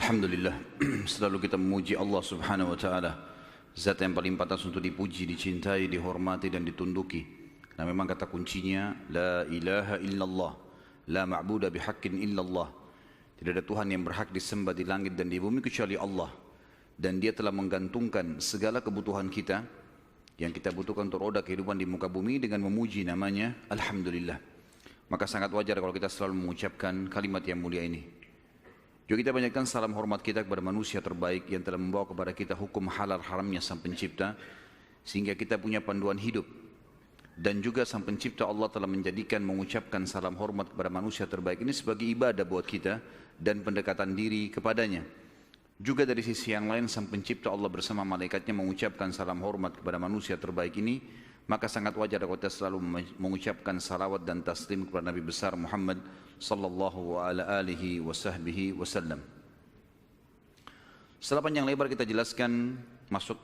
Alhamdulillah, selalu kita memuji Allah subhanahu wa ta'ala, zat yang paling pantas untuk dipuji, dicintai, dihormati dan ditunduki. Karena memang kata kuncinya la ilaha illallah, la ma'buda bihaqqin illallah. Tidak ada Tuhan yang berhak disembah di langit dan di bumi kecuali Allah. Dan dia telah menggantungkan segala kebutuhan kita yang kita butuhkan untuk roda kehidupan di muka bumi dengan memuji namanya Alhamdulillah. Maka sangat wajar kalau kita selalu mengucapkan kalimat yang mulia ini. Juga kita banyakkan salam hormat kita kepada manusia terbaik yang telah membawa kepada kita hukum halal haramnya Sang Pencipta, sehingga kita punya panduan hidup. Dan juga Sang Pencipta Allah telah menjadikan mengucapkan salam hormat kepada manusia terbaik ini sebagai ibadah buat kita dan pendekatan diri kepadanya. Juga dari sisi yang lain Sang Pencipta Allah bersama malaikatnya mengucapkan salam hormat kepada manusia terbaik ini, maka sangat wajar kalau kita selalu mengucapkan salawat dan taslim kepada Nabi besar Muhammad sallallahu alaihi wasallam. Setelah panjang lebar kita jelaskan masuk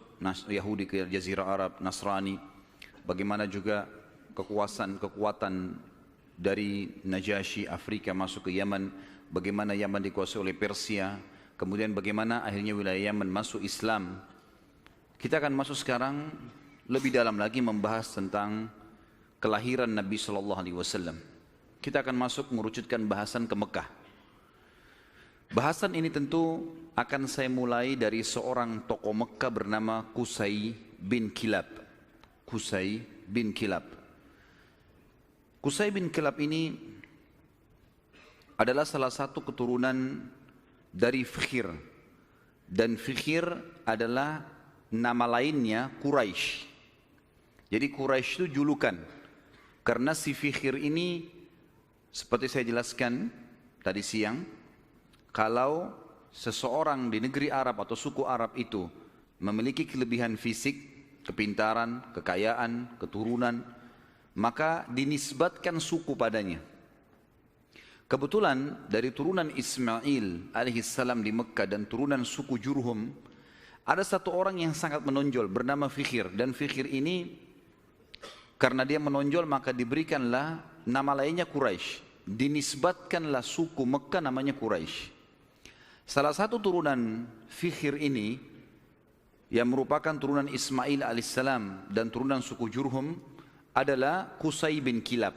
Yahudi ke Jazirah Arab, Nasrani, bagaimana juga kekuatan dari Najasyi Afrika masuk ke Yaman, bagaimana Yaman dikuasai oleh Persia, kemudian bagaimana akhirnya wilayah Yaman masuk Islam. Kita akan masuk sekarang lebih dalam lagi membahas tentang kelahiran Nabi sallallahu alaihi wasallam. Kita akan masuk mengerucutkan bahasan ke Mekah. Bahasan ini tentu akan saya mulai dari seorang tokoh Mekah bernama Qusay bin Kilab. Qusay bin Kilab. Qusay bin Kilab ini adalah salah satu keturunan dari Fikhir. Dan Fikhir adalah nama lainnya Quraisy. Jadi Quraisy itu julukan. Karena si Fikhir ini seperti saya jelaskan tadi siang, kalau seseorang di negeri Arab atau suku Arab itu memiliki kelebihan fisik, kepintaran, kekayaan, keturunan, maka dinisbatkan suku padanya. Kebetulan dari turunan Ismail alaihissalam di Mekah dan turunan suku Jurhum, ada satu orang yang sangat menonjol bernama Fikhir. Dan Fikhir ini karena dia menonjol maka diberikanlah nama lainnya Quraisy. Dinisbatkanlah suku Mekah namanya Quraisy. Salah satu turunan Fikhir ini yang merupakan turunan Ismail alaihissalam dan turunan suku Jurhum adalah Qusay bin Kilab.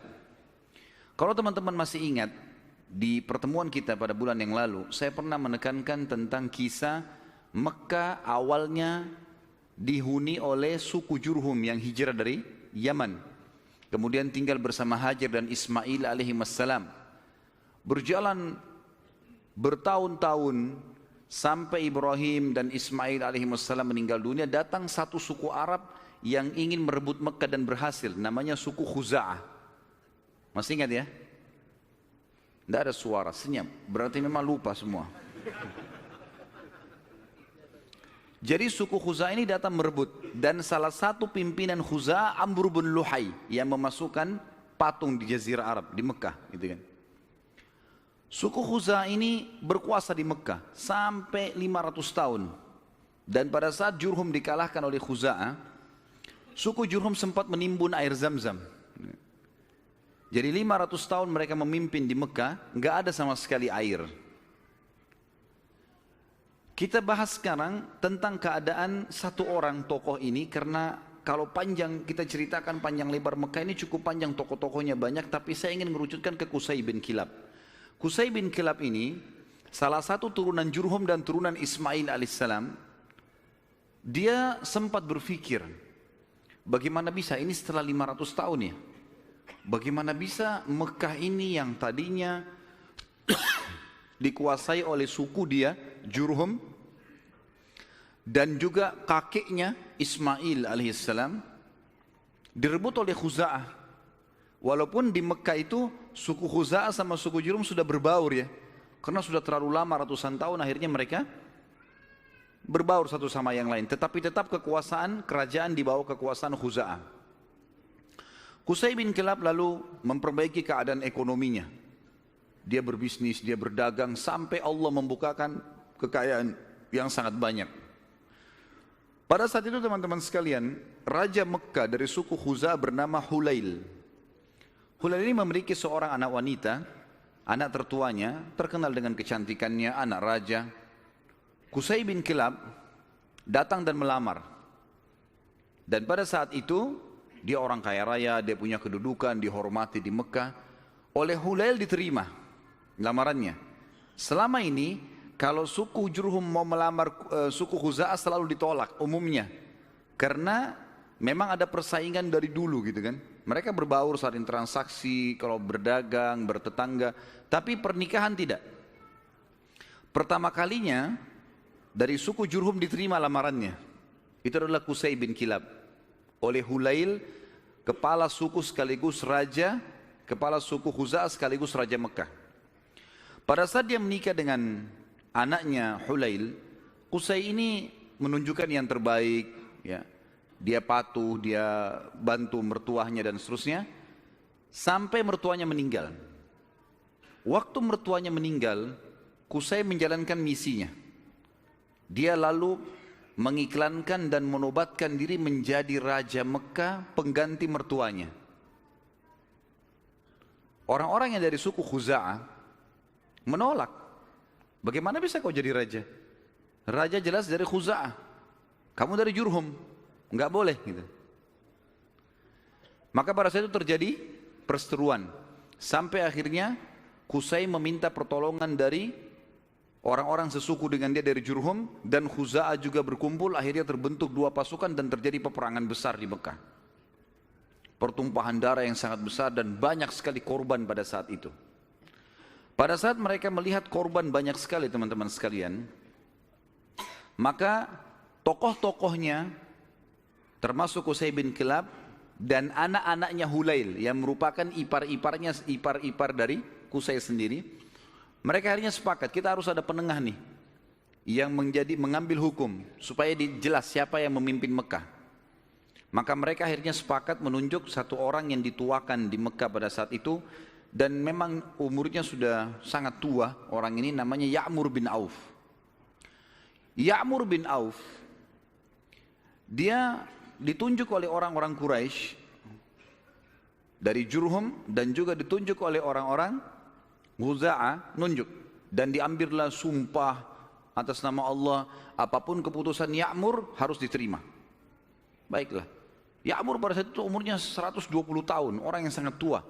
Kalau teman-teman masih ingat, di pertemuan kita pada bulan yang lalu saya pernah menekankan tentang kisah Mekah awalnya dihuni oleh suku Jurhum yang hijrah dari Yaman, kemudian tinggal bersama Hajar dan Ismail alaihissalam. Berjalan bertahun-tahun sampai Ibrahim dan Ismail alaihissalam meninggal dunia, datang satu suku Arab yang ingin merebut Mekah dan berhasil, namanya suku Khuza'ah. Masih ingat ya? Tidak ada suara, senyap, berarti memang lupa semua. Jadi suku Khuza'ah ini datang merebut, dan salah satu pimpinan Khuza'ah Amr bin Luhai yang memasukkan patung di Jazirah Arab di Mekah, gitu kan. Suku Khuza'ah ini berkuasa di Mekah sampai 500 tahun. Dan pada saat Jurhum dikalahkan oleh Khuza'ah, suku Jurhum sempat menimbun air Zam-Zam. Jadi 500 tahun mereka memimpin di Mekah, nggak ada sama sekali air. Kita bahas sekarang tentang keadaan satu orang tokoh ini, karena kalau panjang kita ceritakan panjang lebar Mekah ini cukup panjang, tokoh-tokohnya banyak, tapi saya ingin mengerucutkan ke Qusay bin Kilab. Qusay bin Kilab ini salah satu turunan Jurhum dan turunan Ismail alaihissalam. Dia sempat berpikir, bagaimana bisa ini setelah 500 tahun ya? Bagaimana bisa Mekah ini yang tadinya dikuasai oleh suku dia Jurhum dan juga kakeknya Ismail alaihissalam direbut oleh Khuza'ah. Walaupun di Mekah itu suku Khuza'ah sama suku Jurhum sudah berbaur ya, karena sudah terlalu lama ratusan tahun, akhirnya mereka berbaur satu sama yang lain, tetapi tetap kekuasaan kerajaan di bawah kekuasaan Khuza'ah. Qusay bin Kilab lalu memperbaiki keadaan ekonominya. Dia berbisnis, dia berdagang sampai Allah membukakan kekayaan yang sangat banyak. Pada saat itu teman-teman sekalian, Raja Mekah dari suku Khuza'ah bernama Hulail. Hulail ini memiliki seorang anak wanita, anak tertuanya, terkenal dengan kecantikannya, anak raja. Qusay bin Kilab datang dan melamar. Dan pada saat itu dia orang kaya raya, dia punya kedudukan, dihormati di Mekah. Oleh Hulail diterima lamarannya. Selama ini kalau suku Jurhum mau melamar suku Khuza'ah selalu ditolak umumnya. Karena memang ada persaingan dari dulu gitu kan. Mereka berbaur saling transaksi, kalau berdagang, bertetangga. Tapi pernikahan tidak. Pertama kalinya dari suku Jurhum diterima lamarannya. Itu adalah Qusay bin Kilab. Oleh Hulail, kepala suku sekaligus raja, kepala suku Khuza'ah sekaligus raja Mekah. Pada saat dia menikah dengan anaknya Hulail, Qusay ini menunjukkan yang terbaik, ya. Dia patuh, dia bantu mertuanya dan seterusnya, sampai mertuanya meninggal. Waktu mertuanya meninggal, Qusay menjalankan misinya. Dia lalu mengiklankan dan menobatkan diri menjadi raja Mekah pengganti mertuanya. Orang-orang yang dari suku Khuza'ah menolak. Bagaimana bisa kau jadi raja? Raja jelas dari Khuza'ah. Kamu dari Jurhum. Enggak boleh gitu. Maka pada saat itu terjadi perseteruan. Sampai akhirnya Qusay meminta pertolongan dari orang-orang sesuku dengan dia dari Jurhum. Dan Khuza'ah juga berkumpul. Akhirnya terbentuk dua pasukan dan terjadi peperangan besar di Mekah. Pertumpahan darah yang sangat besar dan banyak sekali korban pada saat itu. Pada saat mereka melihat korban banyak sekali teman-teman sekalian, maka tokoh-tokohnya termasuk Qusay bin Kilab dan anak-anaknya Hulail yang merupakan ipar-ipar dari Qusay sendiri, mereka akhirnya sepakat kita harus ada penengah nih yang mengambil hukum supaya jelas siapa yang memimpin Mekah. Maka mereka akhirnya sepakat menunjuk satu orang yang dituakan di Mekah pada saat itu. Dan memang umurnya sudah sangat tua, orang ini namanya Ya'mur bin Auf. Ya'mur bin Auf, dia ditunjuk oleh orang-orang Quraisy dari Jurhum dan juga ditunjuk oleh orang-orang Khuza'ah, nunjuk. Dan diambillah sumpah atas nama Allah, apapun keputusan Ya'mur harus diterima. Baiklah, Ya'mur pada saat itu umurnya 120 tahun, orang yang sangat tua.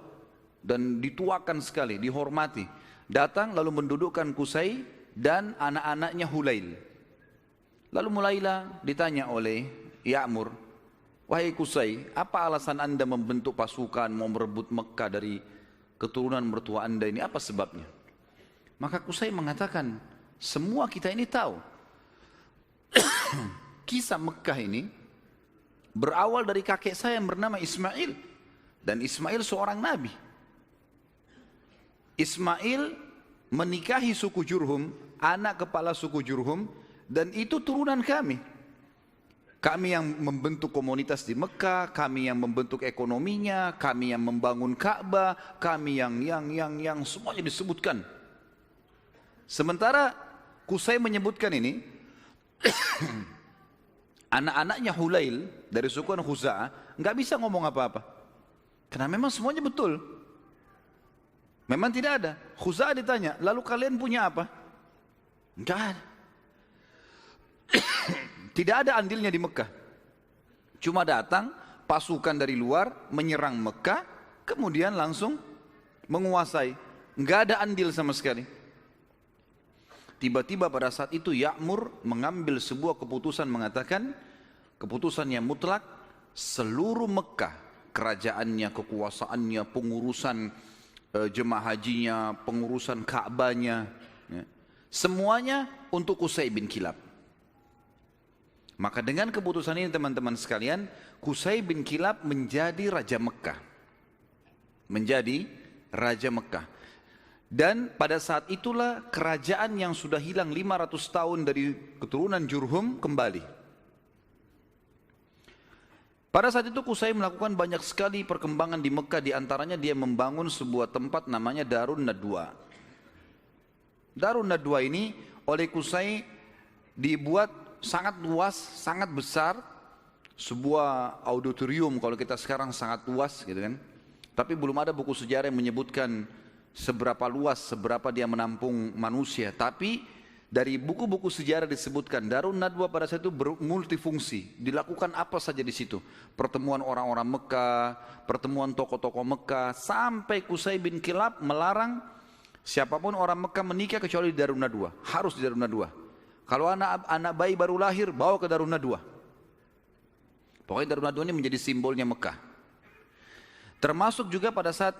Dan dituakan sekali, dihormati. Datang lalu mendudukkan Qusay dan anak-anaknya Hulail. Lalu mulailah ditanya oleh Ya'mur, wahai Qusay, apa alasan anda membentuk pasukan mau merebut Mekah dari keturunan mertua anda ini, apa sebabnya? Maka Qusay mengatakan, semua kita ini tahu kisah Mekah ini berawal dari kakek saya yang bernama Ismail. Dan Ismail seorang nabi. Ismail menikahi suku Jurhum, anak kepala suku Jurhum, dan itu turunan kami. Kami yang membentuk komunitas di Mekah, kami yang membentuk ekonominya, kami yang membangun Ka'bah, kami yang semuanya disebutkan. Sementara Qusay menyebutkan ini, anak-anaknya Hulail dari suku Khuza'ah nggak bisa ngomong apa-apa, karena memang semuanya betul. Memang tidak ada. Khuza'ah ditanya, lalu kalian punya apa? Enggak ada. Tidak ada andilnya di Mekah. Cuma datang pasukan dari luar menyerang Mekah, kemudian langsung menguasai. Enggak ada andil sama sekali. Tiba-tiba pada saat itu Ya'mur mengambil sebuah keputusan, mengatakan keputusan yang mutlak, seluruh Mekah, kerajaannya, kekuasaannya, pengurusan jemaah hajinya, pengurusan Ka'bahnya, ya, semuanya untuk Qusay bin Kilab. Maka dengan keputusan ini teman-teman sekalian, Qusay bin Kilab menjadi Raja Mekah. Menjadi Raja Mekah. Dan pada saat itulah kerajaan yang sudah hilang 500 tahun dari keturunan Jurhum kembali. Pada saat itu Qusay melakukan banyak sekali perkembangan di Mekah, di antaranya dia membangun sebuah tempat namanya Darun Nadwa. Darun Nadwa ini oleh Qusay dibuat sangat luas, sangat besar, sebuah auditorium kalau kita sekarang sangat luas gitu kan. Tapi belum ada buku sejarah yang menyebutkan seberapa luas, seberapa dia menampung manusia. Tapi Dari buku-buku sejarah disebutkan Darun Nadwa pada saat itu multifungsi, dilakukan apa saja di situ. Pertemuan orang-orang Mekah, pertemuan tokoh-tokoh Mekah, sampai Qusay bin Kilab melarang siapapun orang Mekah menikah kecuali di Darun Nadwa, harus di Darun Nadwa. Kalau anak bayi baru lahir, bawa ke Darun Nadwa. Pokoknya Darun Nadwa ini menjadi simbolnya Mekah. Termasuk juga pada saat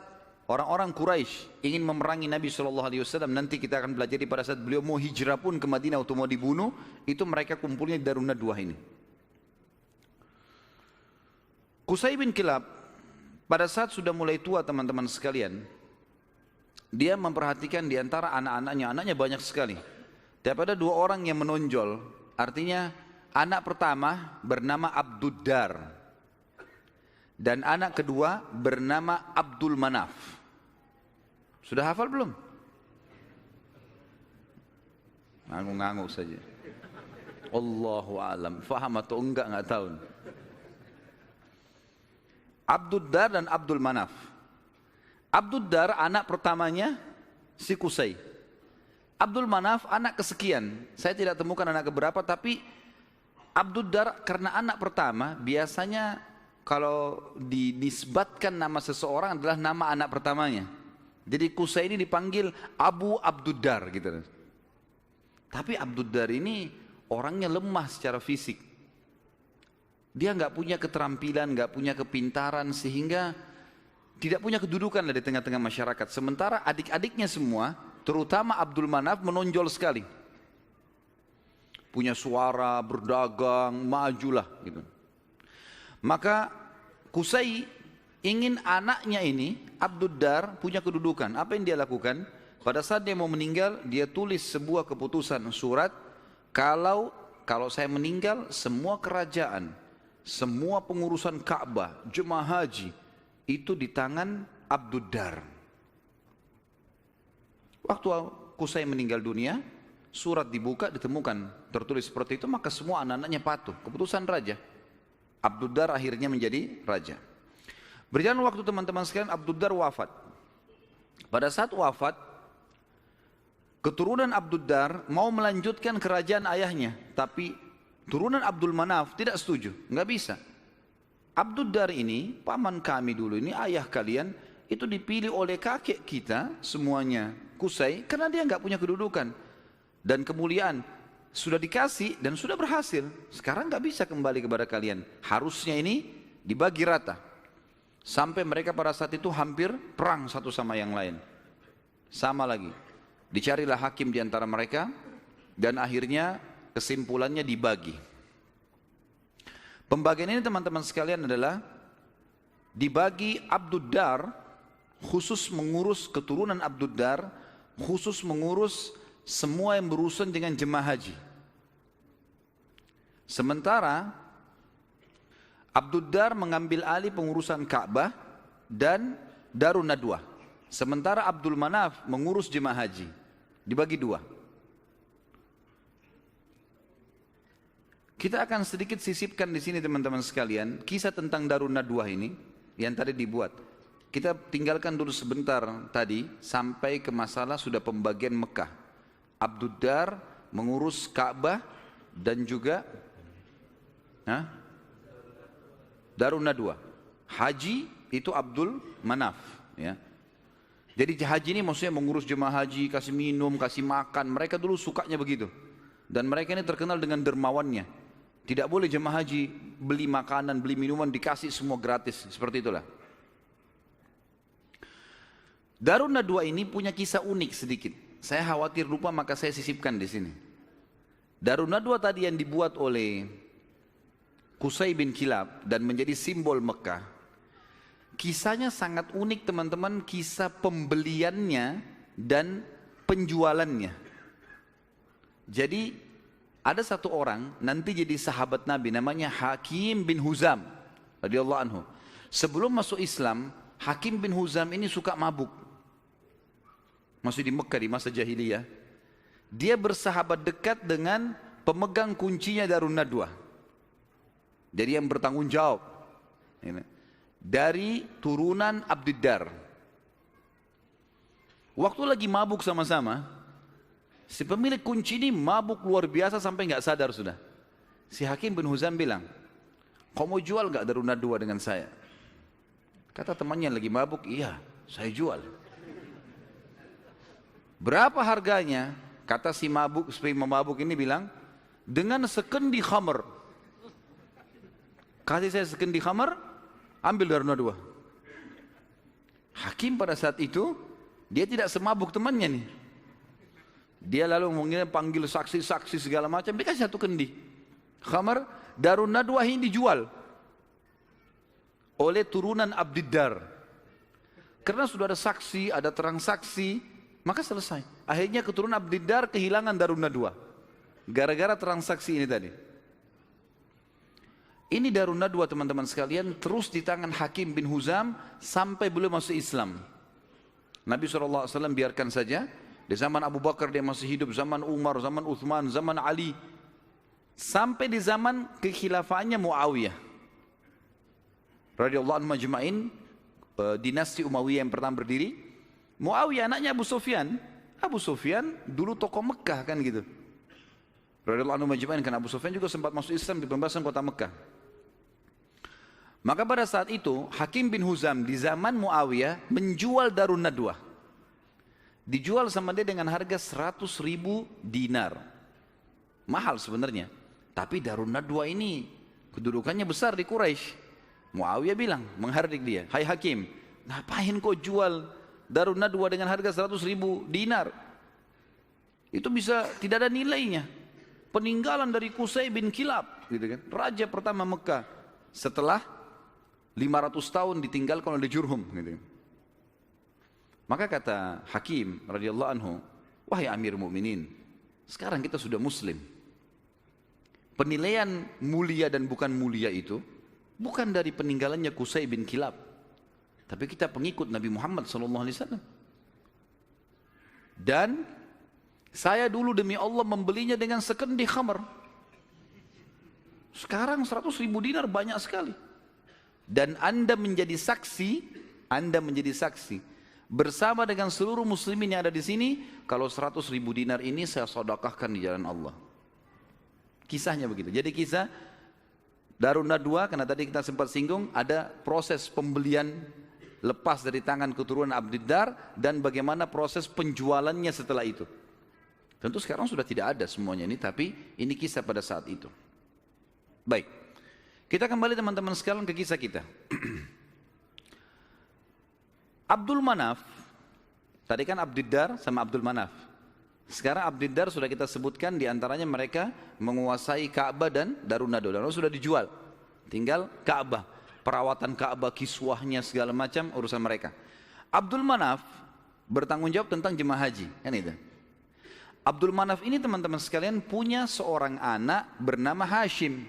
orang-orang Quraisy ingin memerangi Nabi SAW, nanti kita akan belajar pada saat beliau mau hijrah pun ke Madinah atau mau dibunuh, itu mereka kumpulnya di Darun Nadwa ini. Qusay bin Kilab pada saat sudah mulai tua teman-teman sekalian, dia memperhatikan di antara anak-anaknya, anaknya banyak sekali. Tapi ada dua orang yang menonjol, artinya anak pertama bernama Abduddar dan anak kedua bernama Abdul Manaf. Sudah hafal belum? Ngangguk-ngangguk saja. Allahu alam, faham atau enggak tahu. Abduddar dan Abdul Manaf. Abduddar anak pertamanya si Qusay. Abdul Manaf anak kesekian. Saya tidak temukan anak keberapa, tapi Abduddar karena anak pertama, biasanya kalau dinisbatkan nama seseorang adalah nama anak pertamanya. Jadi Qusay ini dipanggil Abu Abduddar gitu. Tapi Abduddar ini orangnya lemah secara fisik. Dia nggak punya keterampilan, nggak punya kepintaran, sehingga tidak punya kedudukan di tengah-tengah masyarakat. Sementara adik-adiknya semua, terutama Abdul Manaf, menonjol sekali. Punya suara, berdagang, majulah gitu. Maka Qusay ingin anaknya ini, Abduddar, punya kedudukan. Apa yang dia lakukan? Pada saat dia mau meninggal, dia tulis sebuah keputusan surat, kalau saya meninggal, semua kerajaan, semua pengurusan Ka'bah, jemaah haji, itu di tangan Abduddar. Waktu Qusay meninggal dunia, surat dibuka, ditemukan tertulis seperti itu, maka semua anak-anaknya patuh. Keputusan raja. Abduddar akhirnya menjadi raja. Berjalan waktu teman-teman sekalian, Abduddar wafat. Pada saat wafat, keturunan Abduddar mau melanjutkan kerajaan ayahnya, tapi turunan Abdul Manaf tidak setuju, nggak bisa. Abduddar ini, paman kami dulu ini, ayah kalian, itu dipilih oleh kakek kita semuanya, Qusay, karena dia nggak punya kedudukan dan kemuliaan. Sudah dikasih dan sudah berhasil. Sekarang nggak bisa kembali kepada kalian. Harusnya ini dibagi rata. Sampai mereka pada saat itu hampir perang satu sama yang lain. Sama lagi. Dicarilah hakim di antara mereka dan akhirnya kesimpulannya dibagi. Pembagian ini teman-teman sekalian adalah dibagi Abduddar khusus mengurus keturunan Abduddar, khusus mengurus semua yang berurusan dengan jemaah haji. Sementara Abduddar mengambil alih pengurusan Ka'bah dan Darun Nadwa. Sementara Abdul Manaf mengurus jemaah haji. Dibagi dua. Kita akan sedikit sisipkan di sini teman-teman sekalian kisah tentang Darun Nadwa ini yang tadi dibuat. Kita tinggalkan dulu sebentar tadi sampai ke masalah sudah pembagian Mekah. Abduddar mengurus Ka'bah dan juga Darun Nadwa. Haji itu Abdul Manaf, ya. Jadi haji ini maksudnya mengurus jemaah haji, kasih minum, kasih makan. Mereka dulu sukanya begitu. Dan mereka ini terkenal dengan dermawannya. Tidak boleh jemaah haji beli makanan, beli minuman, dikasih semua gratis. Seperti itulah. Darun Nadwa ini punya kisah unik sedikit. Saya khawatir lupa, maka saya sisipkan di sini. Darun Nadwa tadi yang dibuat oleh Qusay bin Kilab dan menjadi simbol Mekah, kisahnya sangat unik teman-teman, kisah pembeliannya dan penjualannya. Jadi ada satu orang nanti jadi sahabat Nabi namanya Hakim bin Huzam radhiyallahu anhu. Sebelum masuk Islam, Hakim bin Huzam ini suka mabuk. Masih di Mekah di masa jahiliyah. Dia bersahabat dekat dengan pemegang kuncinya Darun Nadwa. Jadi yang bertanggung jawab dari turunan Abduddar. Waktu lagi mabuk sama-sama, Si pemilik kunci ini mabuk luar biasa sampai nggak sadar sudah. Si Hakim bin Huzam bilang, kau mau jual nggak Darun Nadwa dengan saya? Kata temannya lagi mabuk, iya saya jual. Berapa harganya? Kata si mabuk ini bilang, dengan sekendi khamr. Kasih saya sekendi khamr, ambil Darun Nadwa. Hakim pada saat itu, dia tidak semabuk temannya nih. Dia lalu panggil saksi-saksi segala macam, dikasih satu kendi khamar. Darun Nadwa ini dijual oleh turunan Abdiddar. Karena sudah ada saksi, ada transaksi, maka selesai. Akhirnya keturunan Abdiddar kehilangan Darun Nadwa gara-gara transaksi ini tadi. Ini Darun Nadwa teman-teman sekalian terus di tangan Hakim bin Huzam sampai beliau masuk Islam. Nabi SAW biarkan saja. Di zaman Abu Bakar dia masih hidup, zaman Umar, zaman Uthman, zaman Ali. Sampai di zaman kekhilafaannya Muawiyah radhiyallahu anhu majma'in, dinasti Umayyah yang pertama berdiri. Muawiyah anaknya Abu Sufyan. Abu Sufyan dulu tokoh Mekah kan gitu. Radhiyallahu anhu majma'in, kan Abu Sufyan juga sempat masuk Islam di pembebasan kota Mekah. Maka pada saat itu Hakim bin Huzam di zaman Muawiyah menjual Darun Nadwa. Dijual sama dia dengan harga 100.000 dinar. Mahal sebenarnya. Tapi Darun Nadwa ini kedudukannya besar di Quraisy. Muawiyah bilang, menghardik dia, hai Hakim, ngapain kau jual Darun Nadwa dengan harga 100.000 dinar? Itu bisa tidak ada nilainya. Peninggalan dari Qusay bin Kilab, gitu kan? Raja pertama Mekah setelah 500 tahun ditinggalkan oleh Jurhum, gitu kan? Maka kata Hakim radhiyallahu anhu, wahai Amir Mukminin, sekarang kita sudah Muslim. Penilaian mulia dan bukan mulia itu bukan dari peninggalannya Qusay bin Kilab, tapi kita pengikut Nabi Muhammad SAW. Dan saya dulu demi Allah membelinya dengan sekendi khamr. Sekarang 100.000 dinar banyak sekali. Dan Anda menjadi saksi bersama dengan seluruh muslimin yang ada di sini, kalau 100.000 dinar ini saya sedekahkan di jalan Allah. Kisahnya begitu. Jadi kisah Darun Nadwa, karena tadi kita sempat singgung, ada proses pembelian lepas dari tangan keturunan Abdiddar dan bagaimana proses penjualannya setelah itu. Tentu sekarang sudah tidak ada semuanya ini, tapi ini kisah pada saat itu. Baik, kita kembali teman-teman sekalian ke kisah kita. Abdul Manaf, tadi kan Abdiddar sama Abdul Manaf. Sekarang Abdiddar sudah kita sebutkan, diantaranya mereka menguasai Ka'bah dan Darun Nadwa. Dan sudah dijual, tinggal Ka'bah, perawatan Ka'bah, kiswahnya segala macam urusan mereka. Abdul Manaf bertanggung jawab tentang jemaah haji, kan itu. Abdul Manaf ini teman-teman sekalian punya seorang anak bernama Hashim.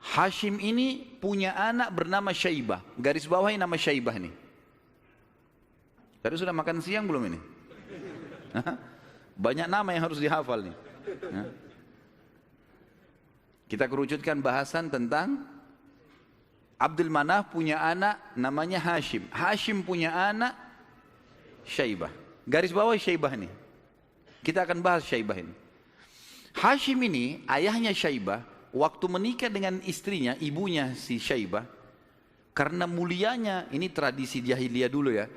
Hashim ini punya anak bernama Syaibah. Garis bawahi nama Syaibah ini. Tadi sudah makan siang belum ini? Banyak nama yang harus dihafal nih. Kita kerucutkan bahasan tentang Abdul Manaf punya anak namanya Hashim. Hashim punya anak Syaibah. Garis bawahi Syaibah ini. Kita akan bahas Syaibah ini. Hashim ini ayahnya Syaibah. Waktu menikah dengan istrinya, ibunya si Syaibah, karena mulianya, ini tradisi jahiliyah dulu ya,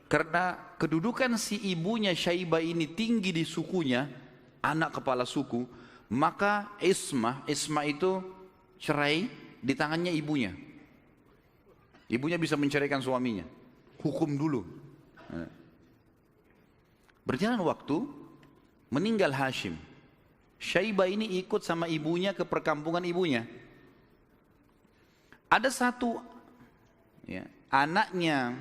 karena kedudukan si ibunya Syaibah ini tinggi di sukunya, anak kepala suku, maka ismah itu cerai di tangannya ibunya. Ibunya bisa menceraikan suaminya, hukum dulu. Berjalan waktu, meninggal Hashim. Syaibah ini ikut sama ibunya ke perkampungan ibunya. Ada satu anaknya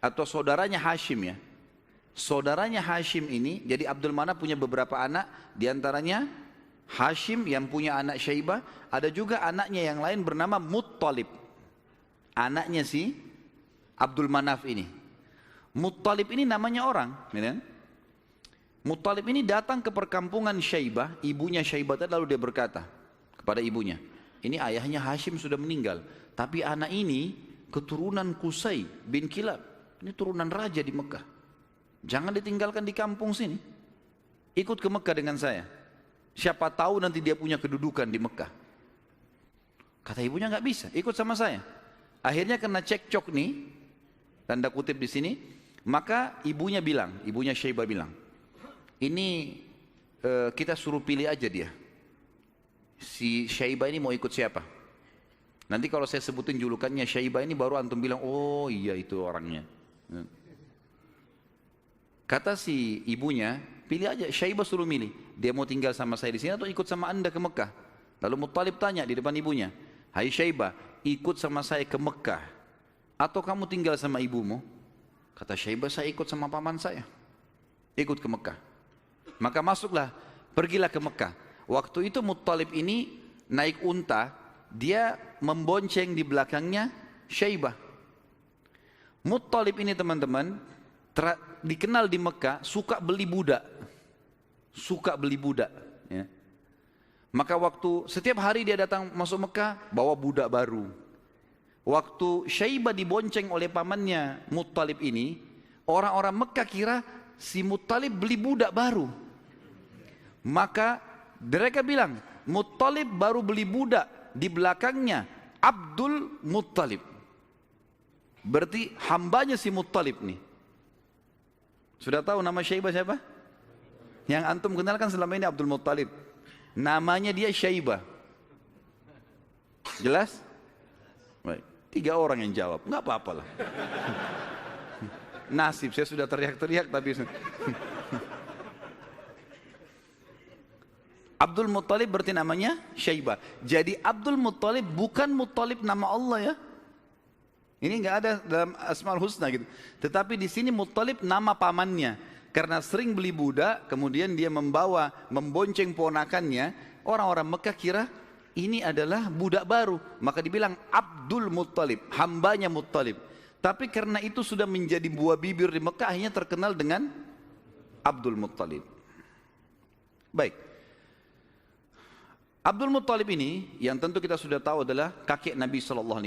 atau saudaranya Hashim ya. Saudaranya Hashim ini, jadi Abdul Manaf punya beberapa anak, diantaranya Hashim yang punya anak Syaibah, ada juga anaknya yang lain bernama Muttalib. Anaknya si Abdul Manaf ini. Muttalib ini namanya orang, ya. Muttalib ini datang ke perkampungan Syaibah, ibunya Syaibah tadi, lalu dia berkata kepada ibunya, ini ayahnya Hashim sudah meninggal, tapi anak ini keturunan Qusay bin Kilab, ini turunan raja di Mekah. Jangan ditinggalkan di kampung sini. Ikut ke Mekah dengan saya. Siapa tahu nanti dia punya kedudukan di Mekah. Kata ibunya nggak bisa, ikut sama saya. Akhirnya kena cekcok nih, tanda kutip di sini. Maka ibunya Syaibah bilang, ini kita suruh pilih aja dia. Si Syaibah ini mau ikut siapa? Nanti kalau saya sebutin julukannya Syaibah ini baru antum bilang, oh iya itu orangnya. Kata si ibunya, pilih aja, Syaibah suruh milih. Dia mau tinggal sama saya di sini atau ikut sama anda ke Mekah? Lalu Muttalib tanya di depan ibunya, hai Syaibah, ikut sama saya ke Mekah atau kamu tinggal sama ibumu? Kata Syaibah, saya ikut sama paman saya. Ikut ke Mekah. Maka masuklah, pergilah ke Mekah. Waktu itu Muttalib ini naik unta, dia membonceng di belakangnya Syaibah. Muttalib ini teman-teman, dikenal di Mekah, suka beli budak. Ya. Maka waktu setiap hari dia datang masuk Mekah, bawa budak baru. Waktu Syaibah dibonceng oleh pamannya Muttalib ini, orang-orang Mekah kira si Muttalib beli budak baru. Maka mereka bilang, Muttalib baru beli budak, di belakangnya Abdul Muttalib. Berarti hambanya si Muttalib nih. Sudah tahu nama Syaibah siapa? Yang antum kenalkan selama ini Abdul Muttalib. Namanya dia Syaibah. Jelas? Baik. 3 orang yang jawab, nggak apa-apa lah. Nasib, saya sudah teriak-teriak tapi Abdul Muttalib berarti namanya Syaibah. Jadi Abdul Muttalib bukan Muttalib nama Allah ya. Ini nggak ada dalam Asmaul Husna gitu. Tetapi di sini Muttalib nama pamannya. Karena sering beli budak, kemudian dia membonceng ponakannya. Orang-orang Mekah kira ini adalah budak baru, maka dibilang Abdul Muttalib, hambanya Muttalib. Tapi karena itu sudah menjadi buah bibir di Mekah, akhirnya terkenal dengan Abdul Muttalib. Baik, Abdul Muttalib ini yang tentu kita sudah tahu adalah kakek Nabi SAW.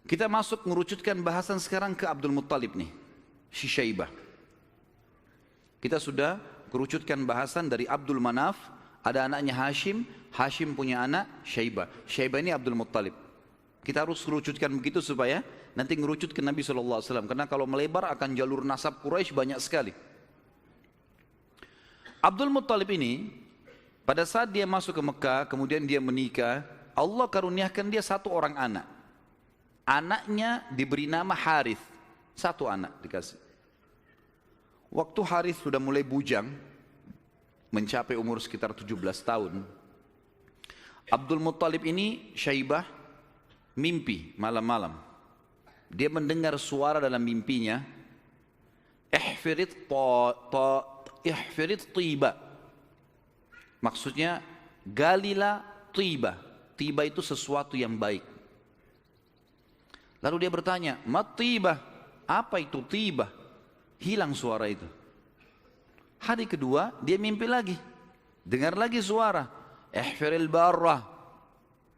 Kita masuk mengerucutkan bahasan sekarang ke Abdul Muttalib nih, si Syaibah. Kita sudah kerucutkan bahasan dari Abdul Manaf. Ada anaknya Hashim, Hashim punya anak Syaibah. Syaibah ini Abdul Muttalib. Kita harus kerucutkan begitu supaya nanti ngerucut ke Nabi SAW. Karena kalau melebar akan jalur nasab Quraisy banyak sekali. Abdul Muttalib ini pada saat dia masuk ke Mekah, kemudian dia menikah, Allah karuniakan dia 1 orang anak. Anaknya diberi nama Harith. 1 anak dikasih. Waktu Harith sudah mulai bujang, mencapai umur sekitar 17 tahun. Abdul Muttalib ini, Syaibah, mimpi malam-malam. Dia mendengar suara dalam mimpinya, ihfirit tiba. Maksudnya, galilah tiba. Tiba itu sesuatu yang baik. Lalu dia bertanya, mat tiba? Apa itu tiba? Hilang suara itu. Hari kedua dia mimpi lagi, dengar lagi suara, ihfiril barrah,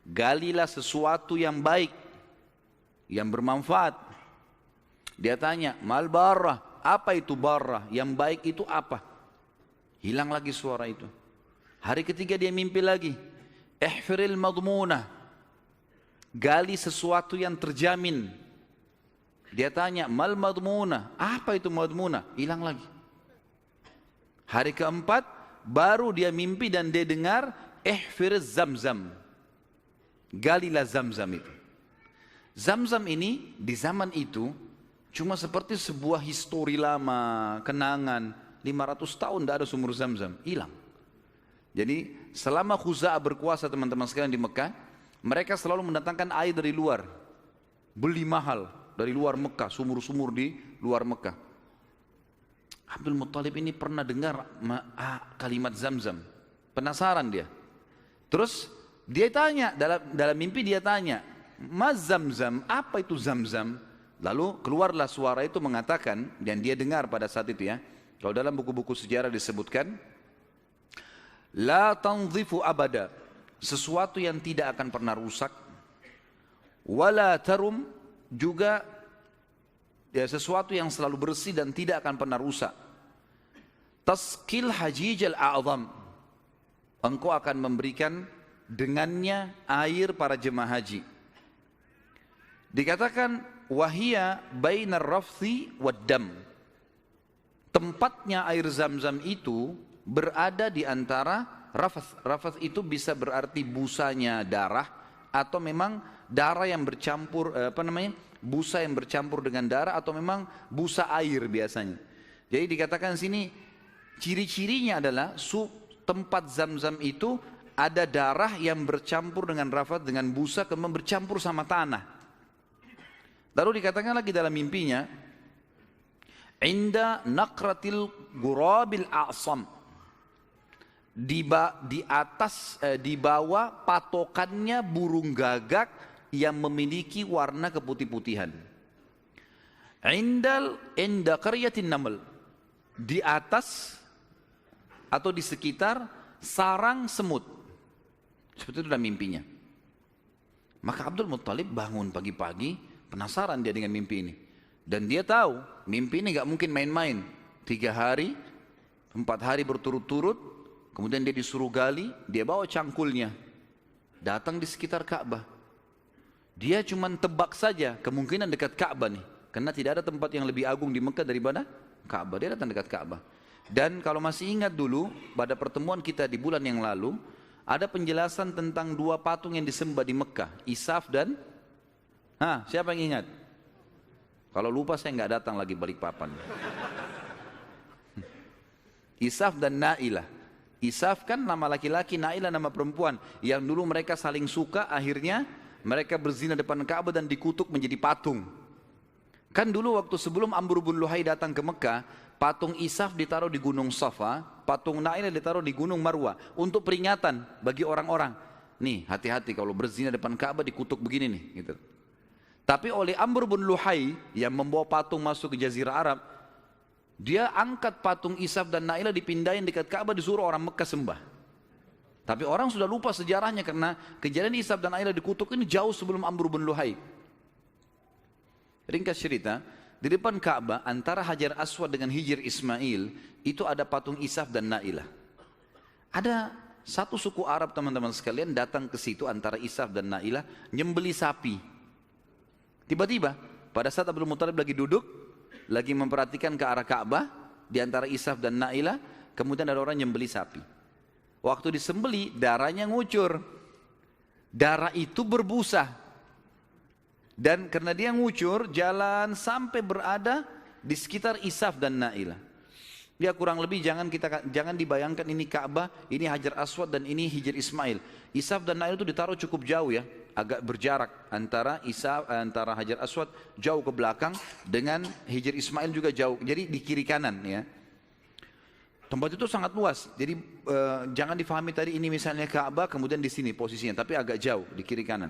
galilah sesuatu yang baik, yang bermanfaat. Dia tanya, mal barrah, apa itu barrah? Yang baik itu apa? Hilang lagi suara itu. Hari ketiga dia mimpi lagi, ihfiril madmunah, gali sesuatu yang terjamin. Dia tanya, mal madmunah, apa itu madmunah? Hilang lagi. Hari keempat baru dia mimpi dan dia dengar ihfir zamzam. Galilah zamzam itu. Zamzam ini di zaman itu cuma seperti sebuah histori lama, kenangan. 500 tahun tidak ada sumur zamzam, hilang. Jadi selama Khuza'ah berkuasa teman-teman sekalian di Mekah, mereka selalu mendatangkan air dari luar. Beli mahal dari luar Mekah, sumur-sumur di luar Mekah. Abdul Muttalib ini pernah dengar kalimat Zamzam. Penasaran dia. Terus dia tanya, dalam mimpi dia tanya, Mas Zamzam, apa itu Zamzam? Lalu keluarlah suara itu mengatakan, dan dia dengar pada saat itu ya. Kalau dalam buku-buku sejarah disebutkan, La tanzifu abada, sesuatu yang tidak akan pernah rusak. Wala tarum, juga Ya, sesuatu yang selalu bersih dan tidak akan pernah rusak. Tasqil hajijal a'zam. Engkau akan memberikan dengannya air para jemaah haji. Dikatakan wahia bainar rafthi wad dam. Tempatnya air Zam-Zam itu berada di antara rafath. Rafath itu bisa berarti busanya darah atau memang darah yang bercampur busa yang bercampur dengan darah atau memang busa air biasanya. Jadi dikatakan sini ciri-cirinya adalah tempat Zam-Zam itu ada darah yang bercampur dengan rafath dengan busa kemudian bercampur sama tanah. Lalu dikatakan lagi dalam mimpinya, inda naqratil gurabil a'sam, di bawah patokannya burung gagak yang memiliki warna keputih-putihan. Inda qaryatin naml, di atas atau di sekitar sarang semut. Seperti itu dalam mimpinya. Maka Abdul Muttalib bangun pagi-pagi, penasaran dia dengan mimpi ini. Dan dia tahu mimpi ini gak mungkin main-main. 3 hari, 4 hari berturut-turut, kemudian dia disuruh gali, dia bawa cangkulnya, datang di sekitar Ka'bah. Dia cuma tebak saja kemungkinan dekat Ka'bah nih, karena tidak ada tempat yang lebih agung di Mekah daripada Ka'bah. Dia datang dekat Ka'bah. Dan kalau masih ingat dulu pada pertemuan kita di bulan yang lalu, ada penjelasan tentang 2 patung yang disembah di Mekah, Isaf dan siapa yang ingat? Kalau lupa saya nggak datang lagi Balikpapan. Isaf dan Na'ilah. Isaf kan nama laki-laki, Na'ilah nama perempuan. Yang dulu mereka saling suka, akhirnya mereka berzina depan Ka'bah dan dikutuk menjadi patung. Kan dulu waktu sebelum Amr bin Luhai datang ke Mekah, patung Isaf ditaruh di Gunung Safa, patung Na'ilah ditaruh di Gunung Marwah untuk peringatan bagi orang-orang. Nih, hati-hati kalau berzina depan Ka'bah dikutuk begini nih, gitu. Tapi oleh Amr bin Luhai yang membawa patung masuk ke Jazirah Arab, dia angkat patung Isaf dan Na'ilah dipindahin dekat Ka'bah, disuruh orang Mekah sembah. Tapi orang sudah lupa sejarahnya karena kejadian Isaf dan Na'ilah dikutuk ini jauh sebelum Amr bin Luhai. Ringkas cerita, di depan Ka'bah antara Hajar Aswad dengan Hijr Ismail itu ada patung Isaf dan Na'ilah. Ada satu suku Arab teman-teman sekalian datang ke situ antara Isaf dan Na'ilah nyembeli sapi. Tiba-tiba pada saat Abdul Muttalib lagi duduk, lagi memperhatikan ke arah Ka'bah di antara Isaf dan Na'ilah, kemudian ada orang nyembeli sapi. Waktu disembeli darahnya ngucur. Darah itu berbusa. Dan karena dia ngucur, jalan sampai berada di sekitar Isaf dan Na'ilah. Dia kurang lebih jangan dibayangkan ini Ka'bah, ini Hajar Aswad dan ini Hijr Ismail. Isaf dan Na'ilah itu ditaruh cukup jauh ya, agak berjarak antara Hajar Aswad jauh ke belakang dengan Hijr Ismail juga jauh. Jadi di kiri kanan ya. Tempat itu sangat luas. Jadi jangan difahami tadi ini misalnya Ka'bah kemudian di sini posisinya, tapi agak jauh di kiri kanan.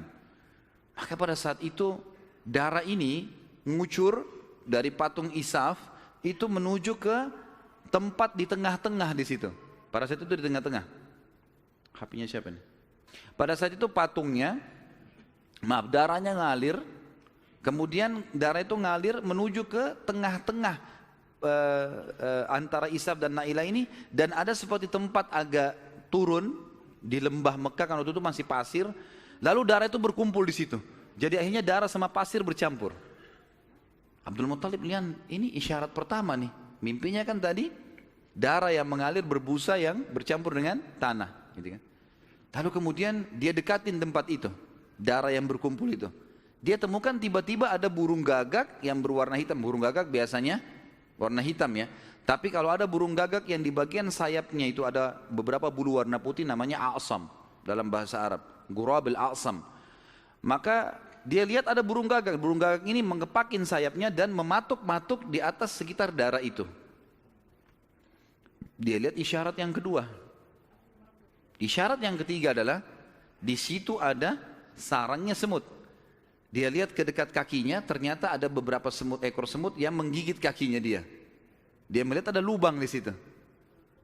Maka pada saat itu darah ini ngucur dari patung Isaf itu menuju ke tempat di tengah-tengah di situ. Pada saat itu di tengah-tengah. HP-nya siapa nih? Pada saat itu darahnya ngalir, kemudian darah itu ngalir menuju ke tengah-tengah antara Isaf dan Na'ilah ini, dan ada seperti tempat agak turun di lembah Mekah kan waktu itu masih pasir, lalu darah itu berkumpul di situ. Jadi akhirnya darah sama pasir bercampur. Abdul Muttalib lihat ini isyarat pertama nih. Mimpinya kan tadi darah yang mengalir berbusa yang bercampur dengan tanah, gitu kan. Lalu kemudian dia dekatin tempat itu, darah yang berkumpul itu. Dia temukan tiba-tiba ada burung gagak yang berwarna hitam. Burung gagak biasanya warna hitam ya. Tapi kalau ada burung gagak yang di bagian sayapnya itu ada beberapa bulu warna putih, namanya a'sam dalam bahasa Arab, gurabil a'sam. Maka dia lihat ada burung gagak. Burung gagak ini mengepakin sayapnya dan mematuk-matuk di atas sekitar darah itu. Dia lihat isyarat yang kedua. Isyarat yang ketiga adalah di situ ada sarangnya semut. Dia lihat ke dekat kakinya, ternyata ada beberapa ekor semut yang menggigit kakinya dia. Dia melihat ada lubang di situ.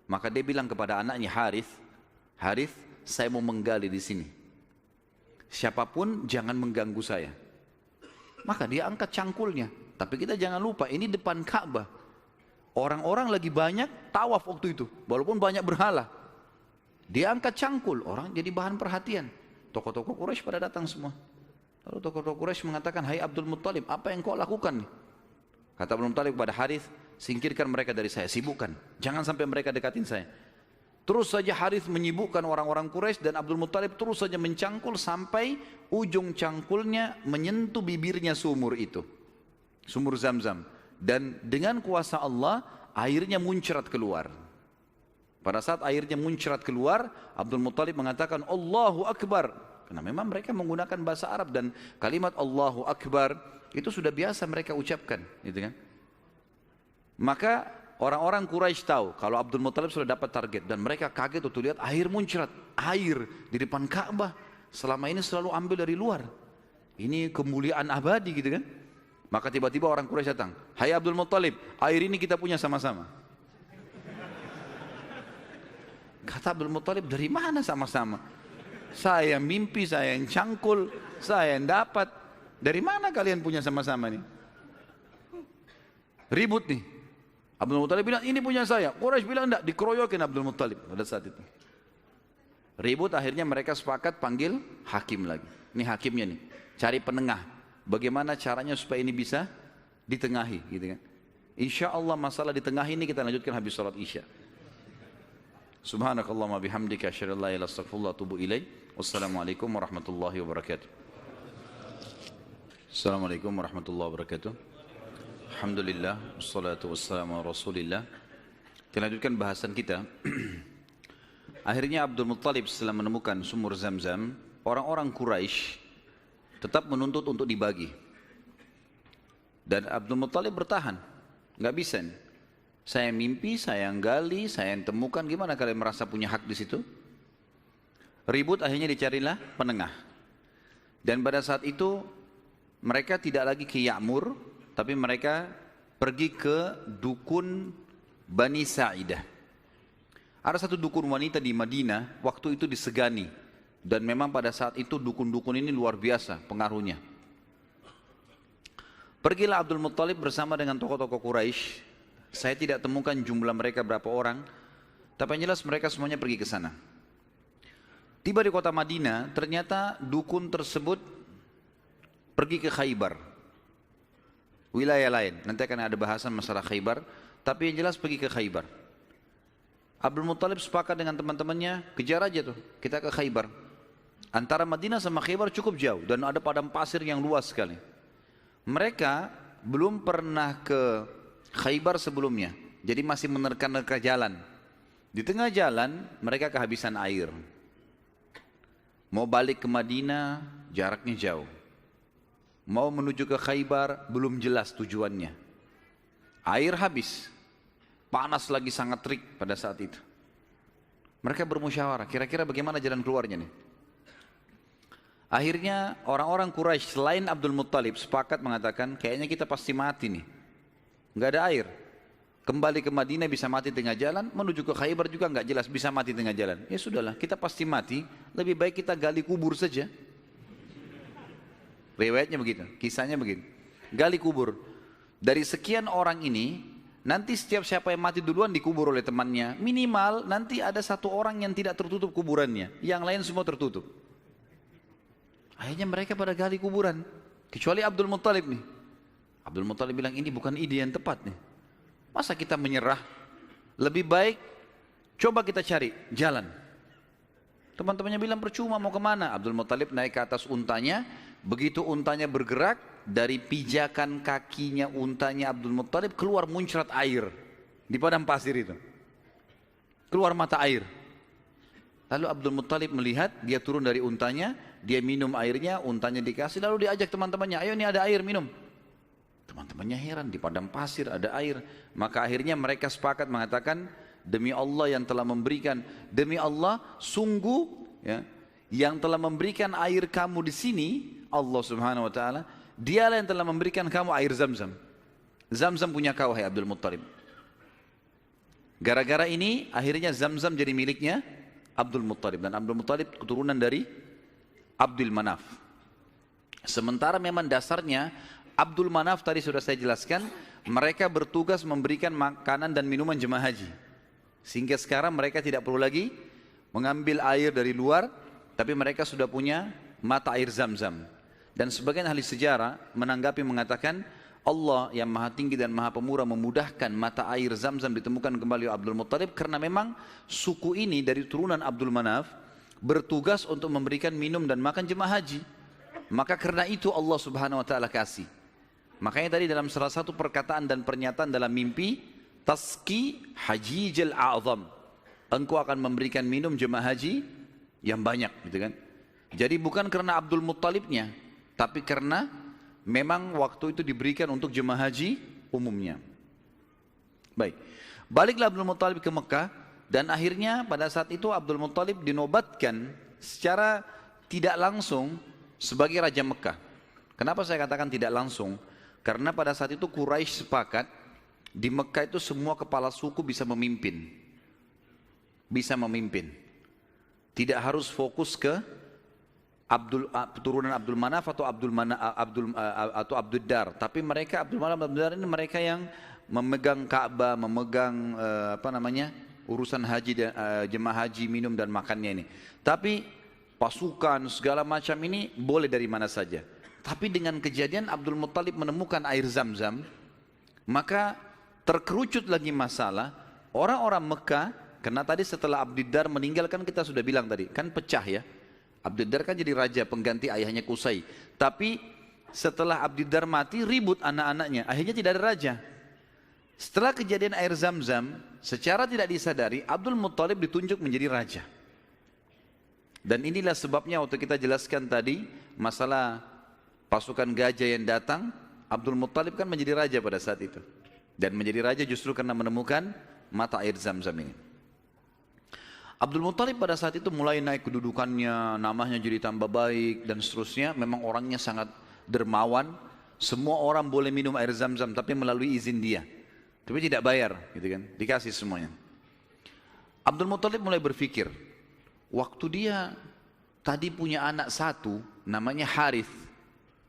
Maka dia bilang kepada anaknya Harith, saya mau menggali di sini. Siapapun jangan mengganggu saya. Maka dia angkat cangkulnya, Tapi kita jangan lupa, ini depan Ka'bah. Orang-orang lagi banyak tawaf waktu itu, walaupun banyak berhala. Dia angkat cangkul, orang jadi bahan perhatian. Tokoh-tokoh Quraisy pada datang semua. Lalu tokoh-tokoh Quraisy mengatakan, hai Abdul Muttalib, apa yang kau lakukan nih? Kata Abdul Muttalib kepada Harith, singkirkan mereka dari saya, sibukkan. Jangan sampai mereka dekatin saya. Terus saja Harith menyibukkan orang-orang Quraisy dan Abdul Muttalib terus saja mencangkul sampai ujung cangkulnya menyentuh bibirnya sumur itu. Sumur Zam-Zam. Dan dengan kuasa Allah, airnya muncrat keluar. Pada saat airnya muncrat keluar, Abdul Muttalib mengatakan Allahu Akbar. Karena memang mereka menggunakan bahasa Arab dan kalimat Allahu Akbar itu sudah biasa mereka ucapkan, gitu kan? Maka orang-orang Quraisy tahu kalau Abdul Muttalib sudah dapat target dan mereka kaget untuk lihat air muncrat, air di depan Ka'bah. Selama ini selalu ambil dari luar. Ini kemuliaan abadi gitu kan. Maka tiba-tiba orang Quraisy datang, hai Abdul Muttalib, air ini kita punya sama-sama. Kata Abdul Muttalib, dari mana sama-sama? Saya mimpi, saya yang cangkul, saya yang dapat. Dari mana kalian punya sama-sama nih? Ribut nih. Abdul Muttalib bilang, ini punya saya. Quraisy bilang, enggak, dikeroyokin Abdul Muttalib pada saat itu. Ribut, akhirnya mereka sepakat panggil hakim lagi. Ini hakimnya nih, cari penengah. Bagaimana caranya supaya ini bisa ditengahi, gitu kan? Insya Allah masalah ditengahi ini kita lanjutkan habis salat Isya. Subhanakallahumma bihamdika asyhadu an la ilaha illa anta astaghfiruka wa atubu ilaik. Wassalamualaikum warahmatullahi wabarakatuh. Assalamualaikum warahmatullahi wabarakatuh. Alhamdulillah, wassalatu wassalamu ala rasulillah. Kita lanjutkan bahasan kita. Akhirnya Abdul Muttalib setelah menemukan sumur Zam-Zam, orang-orang Quraisy tetap menuntut untuk dibagi. Dan Abdul Muttalib bertahan, nggak bisa nih. Saya mimpi, saya yang gali, saya yang temukan, gimana kalian merasa punya hak di situ? Ribut, akhirnya dicarilah penengah. Dan pada saat itu mereka tidak lagi ke Ya'mur, tapi mereka pergi ke dukun Bani Sa'idah. Ada satu dukun wanita di Madinah, waktu itu disegani. Dan memang pada saat itu dukun-dukun ini luar biasa pengaruhnya. Pergilah Abdul Muttalib bersama dengan tokoh-tokoh Quraisy. Saya tidak temukan jumlah mereka berapa orang, tapi yang jelas mereka semuanya pergi ke sana. Tiba di kota Madinah, ternyata dukun tersebut pergi ke Khaybar, wilayah lain. Nanti akan ada bahasan masalah Khaybar, tapi yang jelas pergi ke Khaybar. Abdul Muttalib sepakat dengan teman-temannya, kejar aja tuh, kita ke Khaybar. Antara Madinah sama Khaybar cukup jauh dan ada padang pasir yang luas sekali. Mereka belum pernah ke Khaybar sebelumnya, jadi masih menerka-nerka jalan. Di tengah jalan mereka kehabisan air. Mau balik ke Madinah jaraknya jauh. Mau menuju ke Khaybar belum jelas tujuannya. Air habis. Panas lagi sangat terik pada saat itu. Mereka bermusyawarah, kira-kira bagaimana jalan keluarnya nih. Akhirnya orang-orang Quraisy selain Abdul Muttalib sepakat mengatakan, kayaknya kita pasti mati nih. Nggak ada air. Kembali ke Madinah bisa mati tengah jalan, menuju ke Khaybar juga nggak jelas bisa mati tengah jalan. Ya sudahlah, kita pasti mati, lebih baik kita gali kubur saja. Riwayatnya begitu, kisahnya begitu. Gali kubur. Dari sekian orang ini, nanti setiap siapa yang mati duluan dikubur oleh temannya. Minimal nanti ada satu orang yang tidak tertutup kuburannya, yang lain semua tertutup. Akhirnya mereka pada gali kuburan, kecuali Abdul Muttalib nih. Abdul Muttalib bilang ini bukan ide yang tepat nih. Masa kita menyerah? Lebih baik coba kita cari jalan. Teman-temannya bilang percuma mau kemana? Abdul Muttalib naik ke atas untanya. Begitu untanya bergerak, dari pijakan kakinya untanya Abdul Muttalib keluar muncrat air di padang pasir itu. Keluar mata air. Lalu Abdul Muttalib melihat, dia turun dari untanya, dia minum airnya, untanya dikasih, lalu diajak teman-temannya, ayo ini ada air minum. Teman-temannya heran, di padang pasir ada air. Maka akhirnya mereka sepakat mengatakan, demi Allah yang telah memberikan, demi Allah sungguh ya, yang telah memberikan air kamu di sini, Allah Subhanahu Wa Taala, dialah yang telah memberikan kamu air Zam-Zam. Zam-Zam punya kau, hai Abdul Muttalib. Gara-gara ini akhirnya Zam-Zam jadi miliknya Abdul Muttalib, dan Abdul Muttalib keturunan dari Abdul Manaf. Sementara memang dasarnya Abdul Manaf tadi sudah saya jelaskan, mereka bertugas memberikan makanan dan minuman jemaah haji. Sehingga sekarang mereka tidak perlu lagi mengambil air dari luar, tapi mereka sudah punya mata air Zam-Zam. Dan sebagian ahli sejarah menanggapi mengatakan, Allah yang maha tinggi dan maha pemurah memudahkan mata air Zam-Zam ditemukan kembali oleh Abdul Muttalib, karena memang suku ini dari turunan Abdul Manaf bertugas untuk memberikan minum dan makan jemaah haji. Maka karena itu Allah Subhanahu wa taala kasih. Makanya tadi dalam salah satu perkataan dan pernyataan dalam mimpi, Taski Hajijil A'zam, engkau akan memberikan minum jemaah haji yang banyak, gitu kan. Jadi bukan karena Abdul Muttalibnya, tapi karena memang waktu itu diberikan untuk jemaah haji umumnya. Baik, baliklah Abdul Muttalib ke Mekah, dan akhirnya pada saat itu Abdul Muttalib dinobatkan secara tidak langsung sebagai Raja Mekah. Kenapa saya katakan tidak langsung? Karena pada saat itu Quraisy sepakat di Mekah itu semua kepala suku bisa memimpin. Bisa memimpin. Tidak harus fokus ke turunan Abdul Manaf atau Abdul Dar. Tapi mereka Abdul Manaf Abdul Dar ini mereka yang memegang Ka'bah, memegang urusan haji dan jemaah haji, minum dan makannya ini. Tapi pasukan segala macam ini boleh dari mana saja. Tapi dengan kejadian Abdul Muttalib menemukan air Zam-Zam, maka terkerucut lagi masalah orang-orang Mekah. Karena tadi setelah Abdul Dar meninggal, kan kita sudah bilang tadi, kan pecah ya. Abdul Dar kan jadi raja pengganti ayahnya Qusay. Tapi setelah Abdul Dar mati, ribut anak-anaknya, akhirnya tidak ada raja. Setelah kejadian air Zam-Zam, secara tidak disadari Abdul Muttalib ditunjuk menjadi raja. Dan inilah sebabnya waktu kita jelaskan tadi masalah pasukan gajah yang datang, Abdul Muttalib kan menjadi raja pada saat itu. Dan menjadi raja justru karena menemukan mata air Zam-Zam ini. Abdul Muttalib pada saat itu mulai naik kedudukannya, namanya jadi tambah baik dan seterusnya. Memang orangnya sangat dermawan. Semua orang boleh minum air Zam-Zam tapi melalui izin dia. Tapi tidak bayar, gitu kan? Dikasih semuanya. Abdul Muttalib mulai berpikir, waktu dia tadi punya anak satu, namanya Harith.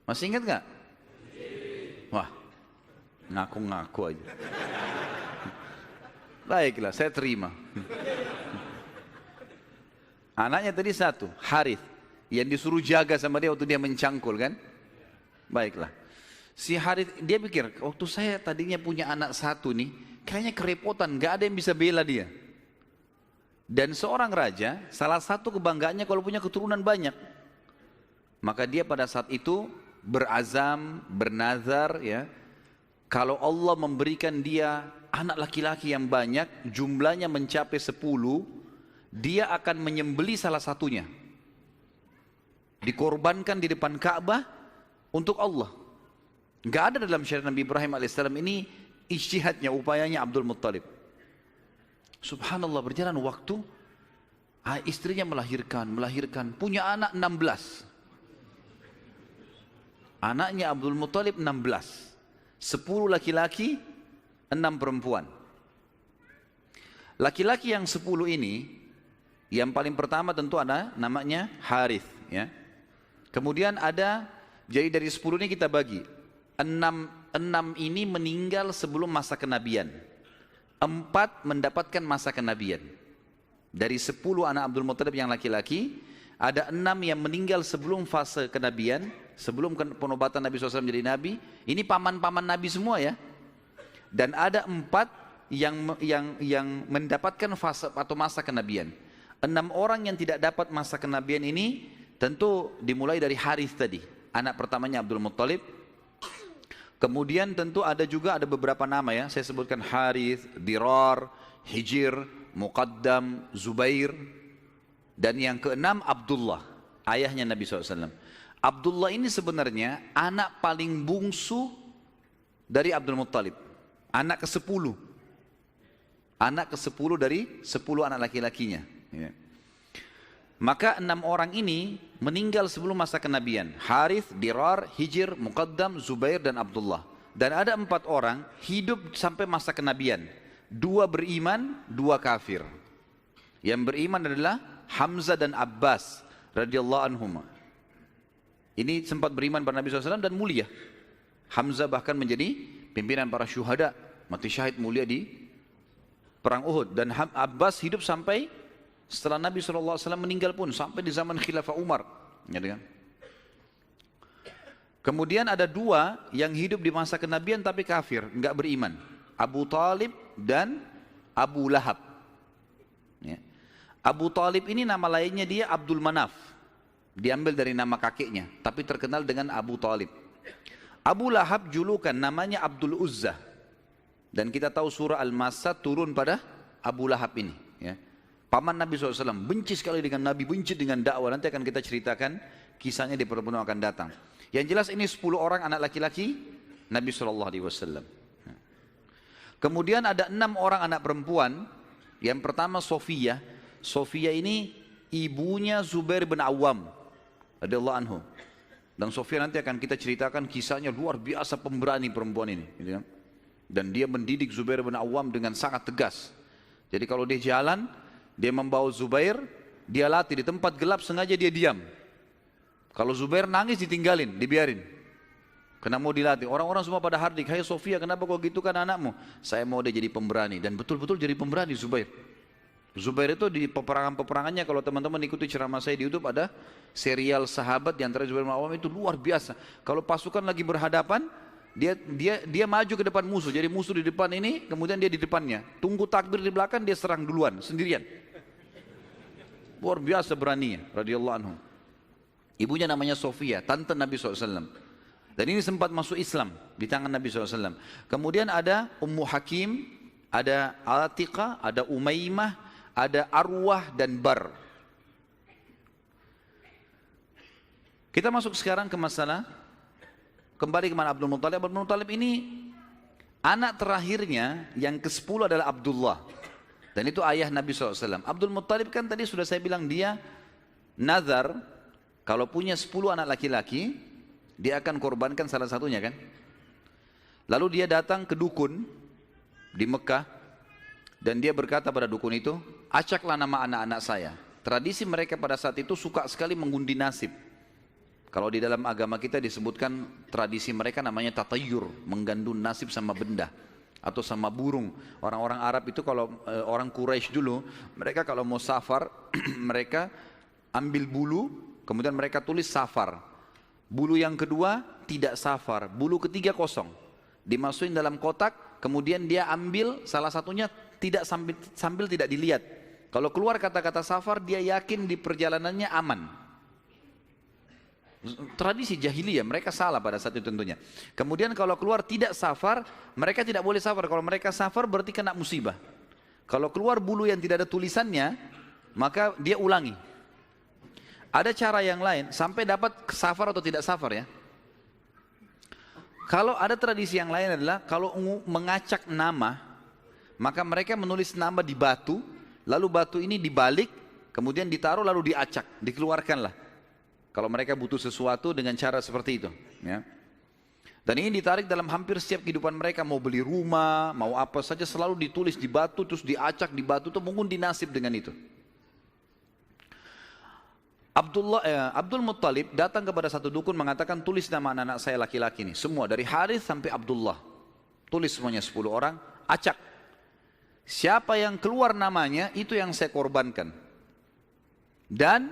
Masih ingat gak? Wah, ngaku-ngaku aja. Baiklah, saya terima. Anaknya tadi satu, Harith, yang disuruh jaga sama dia waktu dia mencangkul kan? Baiklah. Si Harith, dia pikir, waktu saya tadinya punya anak satu nih, kayaknya kerepotan, gak ada yang bisa bela dia. Dan seorang raja, salah satu kebanggaannya kalau punya keturunan banyak. Maka dia pada saat itu berazam, bernazar ya, kalau Allah memberikan dia anak laki-laki yang banyak, jumlahnya mencapai 10, dia akan menyembeli salah satunya, dikorbankan di depan Ka'bah untuk Allah. Gak ada dalam syariat Nabi Ibrahim alaihissalam. Ini ijtihadnya, upayanya Abdul Muttalib. Subhanallah, berjalan waktu, istrinya melahirkan, punya anak 16. Anaknya Abdul Muttalib 16, 10 laki-laki, 6 perempuan. Laki-laki yang 10 ini, yang paling pertama tentu ada namanya Harith ya. Kemudian ada, jadi dari 10 ini kita bagi, 6 ini meninggal sebelum masa kenabian, 4 mendapatkan masa kenabian. Dari 10 anak Abdul Muttalib yang laki-laki, ada 6 yang meninggal sebelum fase kenabian, sebelum penobatan Nabi SAW menjadi Nabi. Ini paman-paman Nabi semua ya. Dan ada 4 yang mendapatkan fase atau masa kenabian. 6 orang yang tidak dapat masa kenabian ini tentu dimulai dari Harith tadi, anak pertamanya Abdul Muttalib. Kemudian tentu ada beberapa nama ya, saya sebutkan Harith, Dirar, Hijir, Muqaddam, Zubair. Dan yang keenam Abdullah, ayahnya Nabi SAW. Abdullah ini sebenarnya anak paling bungsu dari Abdul Muttalib, anak ke-10. Anak ke-10 dari 10 anak laki-lakinya ya. Maka 6 orang ini meninggal sebelum masa kenabian. Harith, Dirar, Hijir, Muqaddam, Zubair dan Abdullah. Dan ada 4 orang hidup sampai masa kenabian. 2 beriman, 2 kafir. Yang beriman adalah Hamzah dan Abbas radhiyallahu anhuma. Ini sempat beriman pada Nabi SAW dan mulia. Hamzah bahkan menjadi pimpinan para syuhada, mati syahid mulia di perang Uhud. Dan Abbas hidup sampai setelah Nabi SAW meninggal pun, sampai di zaman Khilafah Umar. Gitu kan? Kemudian ada dua yang hidup di masa kenabian tapi kafir, enggak beriman. Abu Talib dan Abu Lahab. Ya. Abu Talib ini nama lainnya dia Abdul Manaf. Diambil dari nama kakeknya, tapi terkenal dengan Abu Talib. Abu Lahab julukan namanya Abdul Uzzah. Dan kita tahu surah Al-Masad turun pada Abu Lahab ini. Ya. Paman Nabi SAW, benci sekali dengan Nabi, benci dengan dakwah. Nanti akan kita ceritakan kisahnya di pertemuan akan datang. Yang jelas ini 10 orang anak laki-laki Nabi SAW. Kemudian ada 6 orang anak perempuan. Yang pertama Sofiyah. Sofiyah ini ibunya Zubair bin Awam radhiyallahu anhu. Dan Sofiyah nanti akan kita ceritakan kisahnya luar biasa, pemberani perempuan ini, gitu kan? Dan dia mendidik Zubair bin Awam dengan sangat tegas. Jadi kalau dia jalan, dia membawa Zubair, dia latih di tempat gelap, sengaja dia diam. Kalau Zubair nangis ditinggalin, dibiarin. Karena mau dilatih. Orang-orang semua pada hardik, hai Sofiyah, kenapa kau gitu kan anakmu? Saya mau dia jadi pemberani. Dan betul-betul jadi pemberani Zubair. Zubair itu di peperangan-peperangannya, kalau teman-teman ikuti ceramah saya di YouTube, ada serial sahabat di antara Zubair bin Awam itu luar biasa. Kalau pasukan lagi berhadapan, dia maju ke depan musuh. Jadi musuh di depan ini, kemudian dia di depannya. Tunggu takbir di belakang, dia serang duluan, sendirian. Luar biasa beraninya, radhiyallahu anhu. Ibunya namanya Sofiyah, tante Nabi SAW. Dan ini sempat masuk Islam di tangan Nabi SAW. Kemudian ada Ummu Hakim, ada Atiqah, ada Umaymah, ada Arwah dan Bar. Kita masuk sekarang ke masalah, kembali ke mana Abdul Muttalib. Abdul Muttalib ini anak terakhirnya yang ke-10 adalah Abdullah. Dan itu ayah Nabi SAW. Abdul Muttalib kan tadi sudah saya bilang dia nazar, kalau punya 10 anak laki-laki, dia akan korbankan salah satunya kan. Lalu dia datang ke dukun di Mekah, dan dia berkata pada dukun itu, acaklah nama anak-anak saya. Tradisi mereka pada saat itu suka sekali mengundi nasib. Kalau di dalam agama kita disebutkan tradisi mereka namanya tatayur, menggandun nasib sama benda atau sama burung. Orang-orang Arab itu kalau orang Quraisy dulu, mereka kalau mau safar, mereka ambil bulu, kemudian mereka tulis safar. Bulu yang kedua tidak safar, bulu ketiga kosong. Dimasukin dalam kotak, kemudian dia ambil salah satunya tidak sambil tidak dilihat. Kalau keluar kata-kata safar, dia yakin di perjalanannya aman. Tradisi jahiliyah, mereka salah pada saat itu tentunya. Kemudian kalau keluar tidak safar, mereka tidak boleh safar. Kalau mereka safar berarti kena musibah. Kalau keluar bulu yang tidak ada tulisannya, maka dia ulangi. Ada cara yang lain sampai dapat safar atau tidak safar ya. Kalau ada tradisi yang lain adalah kalau mengacak nama, maka mereka menulis nama di batu, lalu batu ini dibalik, kemudian ditaruh lalu diacak, dikeluarkanlah. Kalau mereka butuh sesuatu dengan cara seperti itu. Ya. Dan ini ditarik dalam hampir setiap kehidupan mereka, mau beli rumah, mau apa saja selalu ditulis di batu, terus diacak di batu, itu mengundi nasib dengan itu. Abdul Muttalib datang kepada satu dukun mengatakan, tulis nama anak-anak saya laki-laki ini, semua dari Harith sampai Abdullah. Tulis semuanya 10 orang, acak. Siapa yang keluar namanya, itu yang saya korbankan. Dan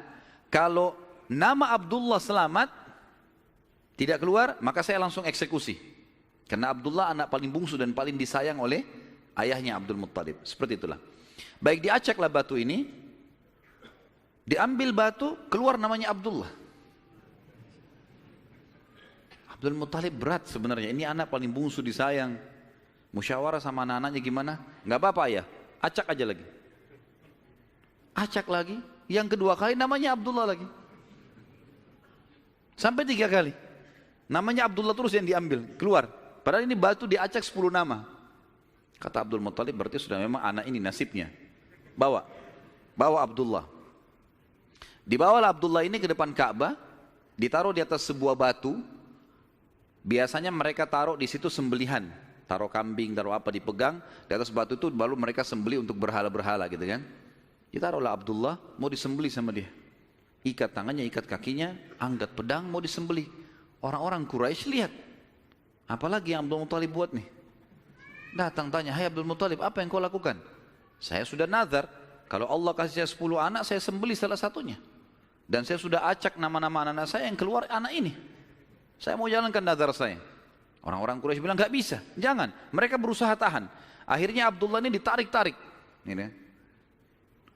kalau nama Abdullah selamat, tidak keluar, maka saya langsung eksekusi. Karena Abdullah anak paling bungsu dan paling disayang oleh ayahnya Abdul Muttalib. Seperti itulah. Baik, diacaklah batu ini, diambil batu, keluar namanya Abdullah. Abdul Muttalib berat sebenarnya, ini anak paling bungsu disayang. Musyawarah sama anak-anaknya gimana? Nggak apa-apa ya, acak aja lagi. Acak lagi, yang kedua kali namanya Abdullah lagi. Sampai 3 kali. Namanya Abdullah terus yang diambil, keluar. Padahal ini batu diacak 10 nama. Kata Abdul Muttalib, berarti sudah memang anak ini nasibnya. Bawa Abdullah. Dibawalah Abdullah ini ke depan Ka'bah, ditaruh di atas sebuah batu. Biasanya mereka taruh di situ sembelihan. Taruh kambing, taruh apa, dipegang di atas batu itu, baru mereka sembelih untuk berhala-berhala gitu kan. Ditaruhlah Abdullah, mau disembelih sama dia. Ikat tangannya, ikat kakinya, angkat pedang, mau disembelih. Orang-orang Quraisy lihat, Apalagi yang Abdul Muttalib buat nih. Datang tanya, hai Abdul Muttalib, apa yang kau lakukan? Saya sudah nazar, kalau Allah kasih saya 10 anak, saya sembelih salah satunya. Dan saya sudah acak nama-nama anak-anak saya yang keluar anak ini. Saya mau jalankan nazar saya. Orang-orang Quraisy bilang, gak bisa, jangan. Mereka berusaha tahan. Akhirnya Abdullah ini ditarik-tarik. Ini.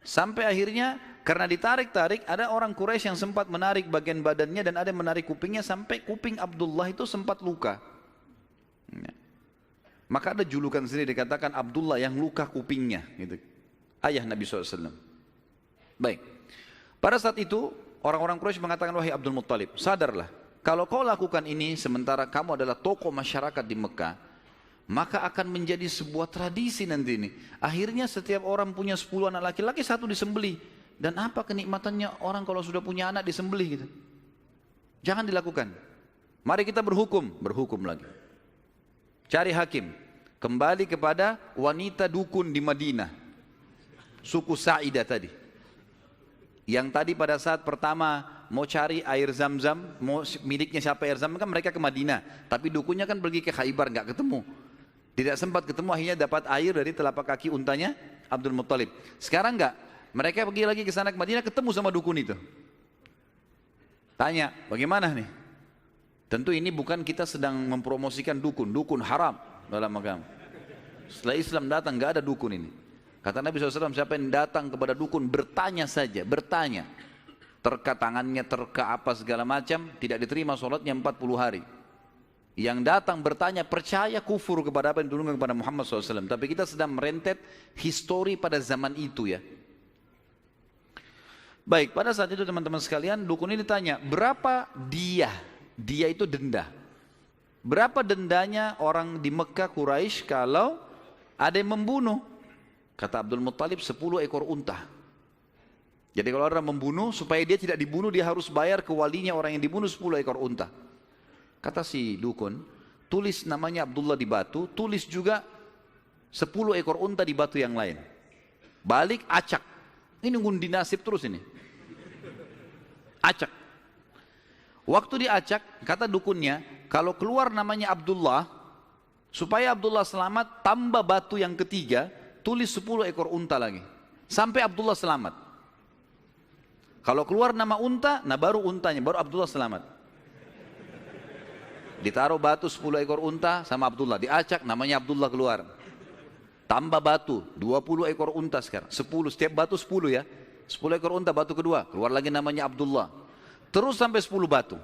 Sampai akhirnya, karena ditarik-tarik, ada orang Quraisy yang sempat menarik bagian badannya dan ada yang menarik kupingnya sampai kuping Abdullah itu sempat luka. Maka ada julukan sendiri dikatakan Abdullah yang luka kupingnya, gitu. Ayah Nabi SAW. Baik. Pada saat itu orang-orang Quraisy mengatakan, wahai Abdul Muttalib, sadarlah, kalau kau lakukan ini sementara kamu adalah tokoh masyarakat di Mekah, maka akan menjadi sebuah tradisi nanti ini. Akhirnya setiap orang punya 10 anak laki-laki, satu disembelih. Dan apa kenikmatannya orang kalau sudah punya anak disembelih gitu? Jangan dilakukan. Mari kita berhukum lagi. Cari hakim, kembali kepada wanita dukun di Madinah, suku Sa'idah tadi, yang tadi pada saat pertama mau cari air Zam-Zam, mau miliknya siapa air Zam-Zam, kan mereka ke Madinah, tapi dukunnya kan pergi ke Khaybar, nggak ketemu, tidak sempat ketemu, akhirnya dapat air dari telapak kaki untanya Abdul Muttalib. Sekarang nggak, mereka pergi lagi ke sana ke Madinah, ketemu sama dukun itu, tanya bagaimana nih. Tentu ini bukan kita sedang mempromosikan dukun, dukun haram dalam agama. Setelah Islam datang nggak ada dukun ini. Kata Nabi SAW, siapa yang datang kepada dukun bertanya saja, bertanya. Terka tangannya, terka apa segala macam, tidak diterima sholatnya 40 hari. Yang datang bertanya, percaya kufur kepada apa yang diturunkan kepada Muhammad SAW. Tapi kita sedang merentet histori pada zaman itu ya. Baik, pada saat itu teman-teman sekalian, dukun ini ditanya, berapa dia? Dia itu denda. Berapa dendanya orang di Mekah Quraisy kalau ada yang membunuh? Kata Abdul Muttalib, 10 ekor unta. Jadi kalau orang membunuh, supaya dia tidak dibunuh, dia harus bayar ke walinya orang yang dibunuh 10 ekor unta. Kata si dukun, tulis namanya Abdullah di batu, tulis juga 10 ekor unta di batu yang lain. Balik, acak. Ini ngundi nasib terus ini. Acak. Waktu diacak, kata dukunnya, kalau keluar namanya Abdullah, supaya Abdullah selamat, tambah batu yang ketiga, tulis 10 ekor unta lagi. Sampai Abdullah selamat. Kalau keluar nama unta, nah baru untanya, baru Abdullah selamat. Ditaruh batu 10 ekor unta sama Abdullah, diacak namanya Abdullah keluar. Tambah batu, 20 ekor unta sekarang, 10, setiap batu 10 ya. 10 ekor unta batu kedua, keluar lagi namanya Abdullah. Terus sampai 10 batu.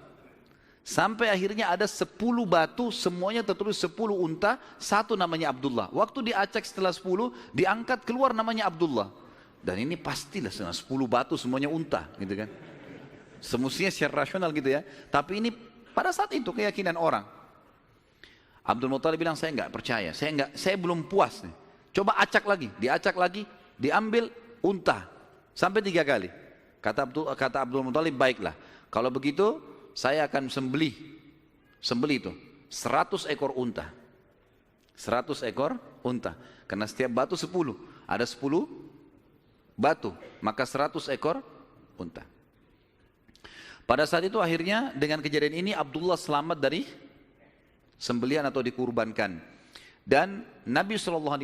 Sampai akhirnya ada 10 batu, semuanya tertulis 10 unta, satu namanya Abdullah. Waktu diacak setelah 10, diangkat keluar namanya Abdullah. Dan ini pastilah 10 batu semuanya unta, gitu kan. Semestinya secara rasional gitu ya. Tapi ini pada saat itu keyakinan orang. Abdul Muttalib bilang, saya nggak percaya, saya belum puas nih. Coba acak lagi, diacak lagi, diambil unta sampai 3 kali. Kata Abdul Muttalib, baiklah. Kalau begitu saya akan sembelih itu 100 ekor unta. 100 ekor unta. Karena setiap batu 10, ada 10 batu, maka 100 ekor unta. Pada saat itu akhirnya dengan kejadian ini Abdullah selamat dari sembelihan atau dikurbankan. Dan Nabi SAW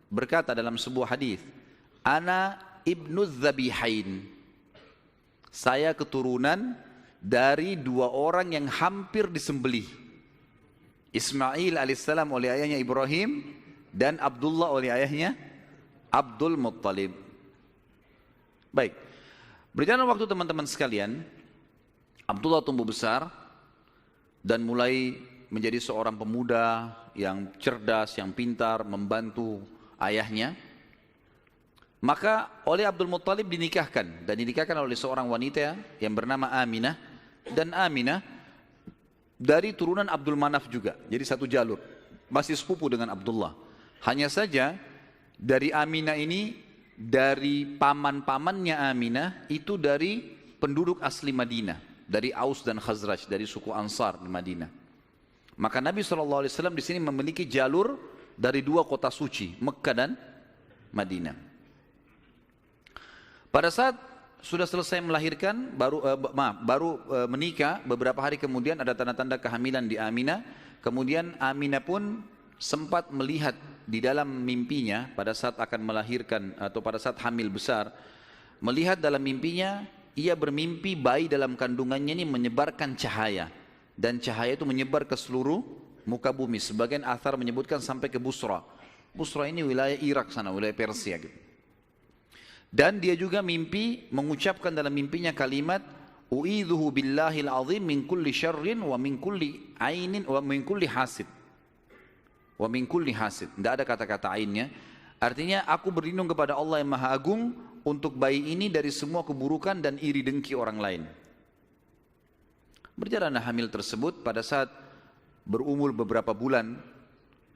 berkata dalam sebuah hadis, Ana ibnu Dzabihain. Saya keturunan dari 2 orang yang hampir disembelih. Ismail alaihissalam oleh ayahnya Ibrahim dan Abdullah oleh ayahnya Abdul Muttalib. Baik. Berjalan waktu teman-teman sekalian, Abdullah tumbuh besar dan mulai menjadi seorang pemuda yang cerdas, yang pintar, membantu ayahnya. Maka oleh Abdul Muttalib dinikahkan, dan dinikahkan oleh seorang wanita yang bernama Aminah, dan Aminah dari turunan Abdul Manaf juga, jadi satu jalur, masih sepupu dengan Abdullah. Hanya saja dari Aminah ini, dari paman-pamannya Aminah itu dari penduduk asli Madinah, dari Aus dan Khazraj, dari suku Ansar di Madinah. Maka Nabi SAW di sini memiliki jalur dari 2 kota suci, Mekkah dan Madinah. Pada saat sudah selesai melahirkan, baru menikah, beberapa hari kemudian ada tanda-tanda kehamilan di Aminah, Kemudian Aminah pun sempat melihat di dalam mimpinya pada saat akan melahirkan atau pada saat hamil besar, melihat dalam mimpinya ia bermimpi bayi dalam kandungannya ini menyebarkan cahaya, dan cahaya itu menyebar ke seluruh muka bumi. Sebagian athar menyebutkan sampai ke Busra. Busra ini wilayah Irak sana, wilayah Persia gitu. Dan dia juga mimpi mengucapkan dalam mimpinya kalimat u'idzuhu billahil azim min kulli syarrin wa min kulli ainin wa min kulli hasid. Wa min kulli hasid. Tidak ada kata-kata ainnya. Artinya aku berlindung kepada Allah yang Maha Agung untuk bayi ini dari semua keburukan dan iri dengki orang lain. Berjalanlah hamil tersebut. Pada saat berumur beberapa bulan,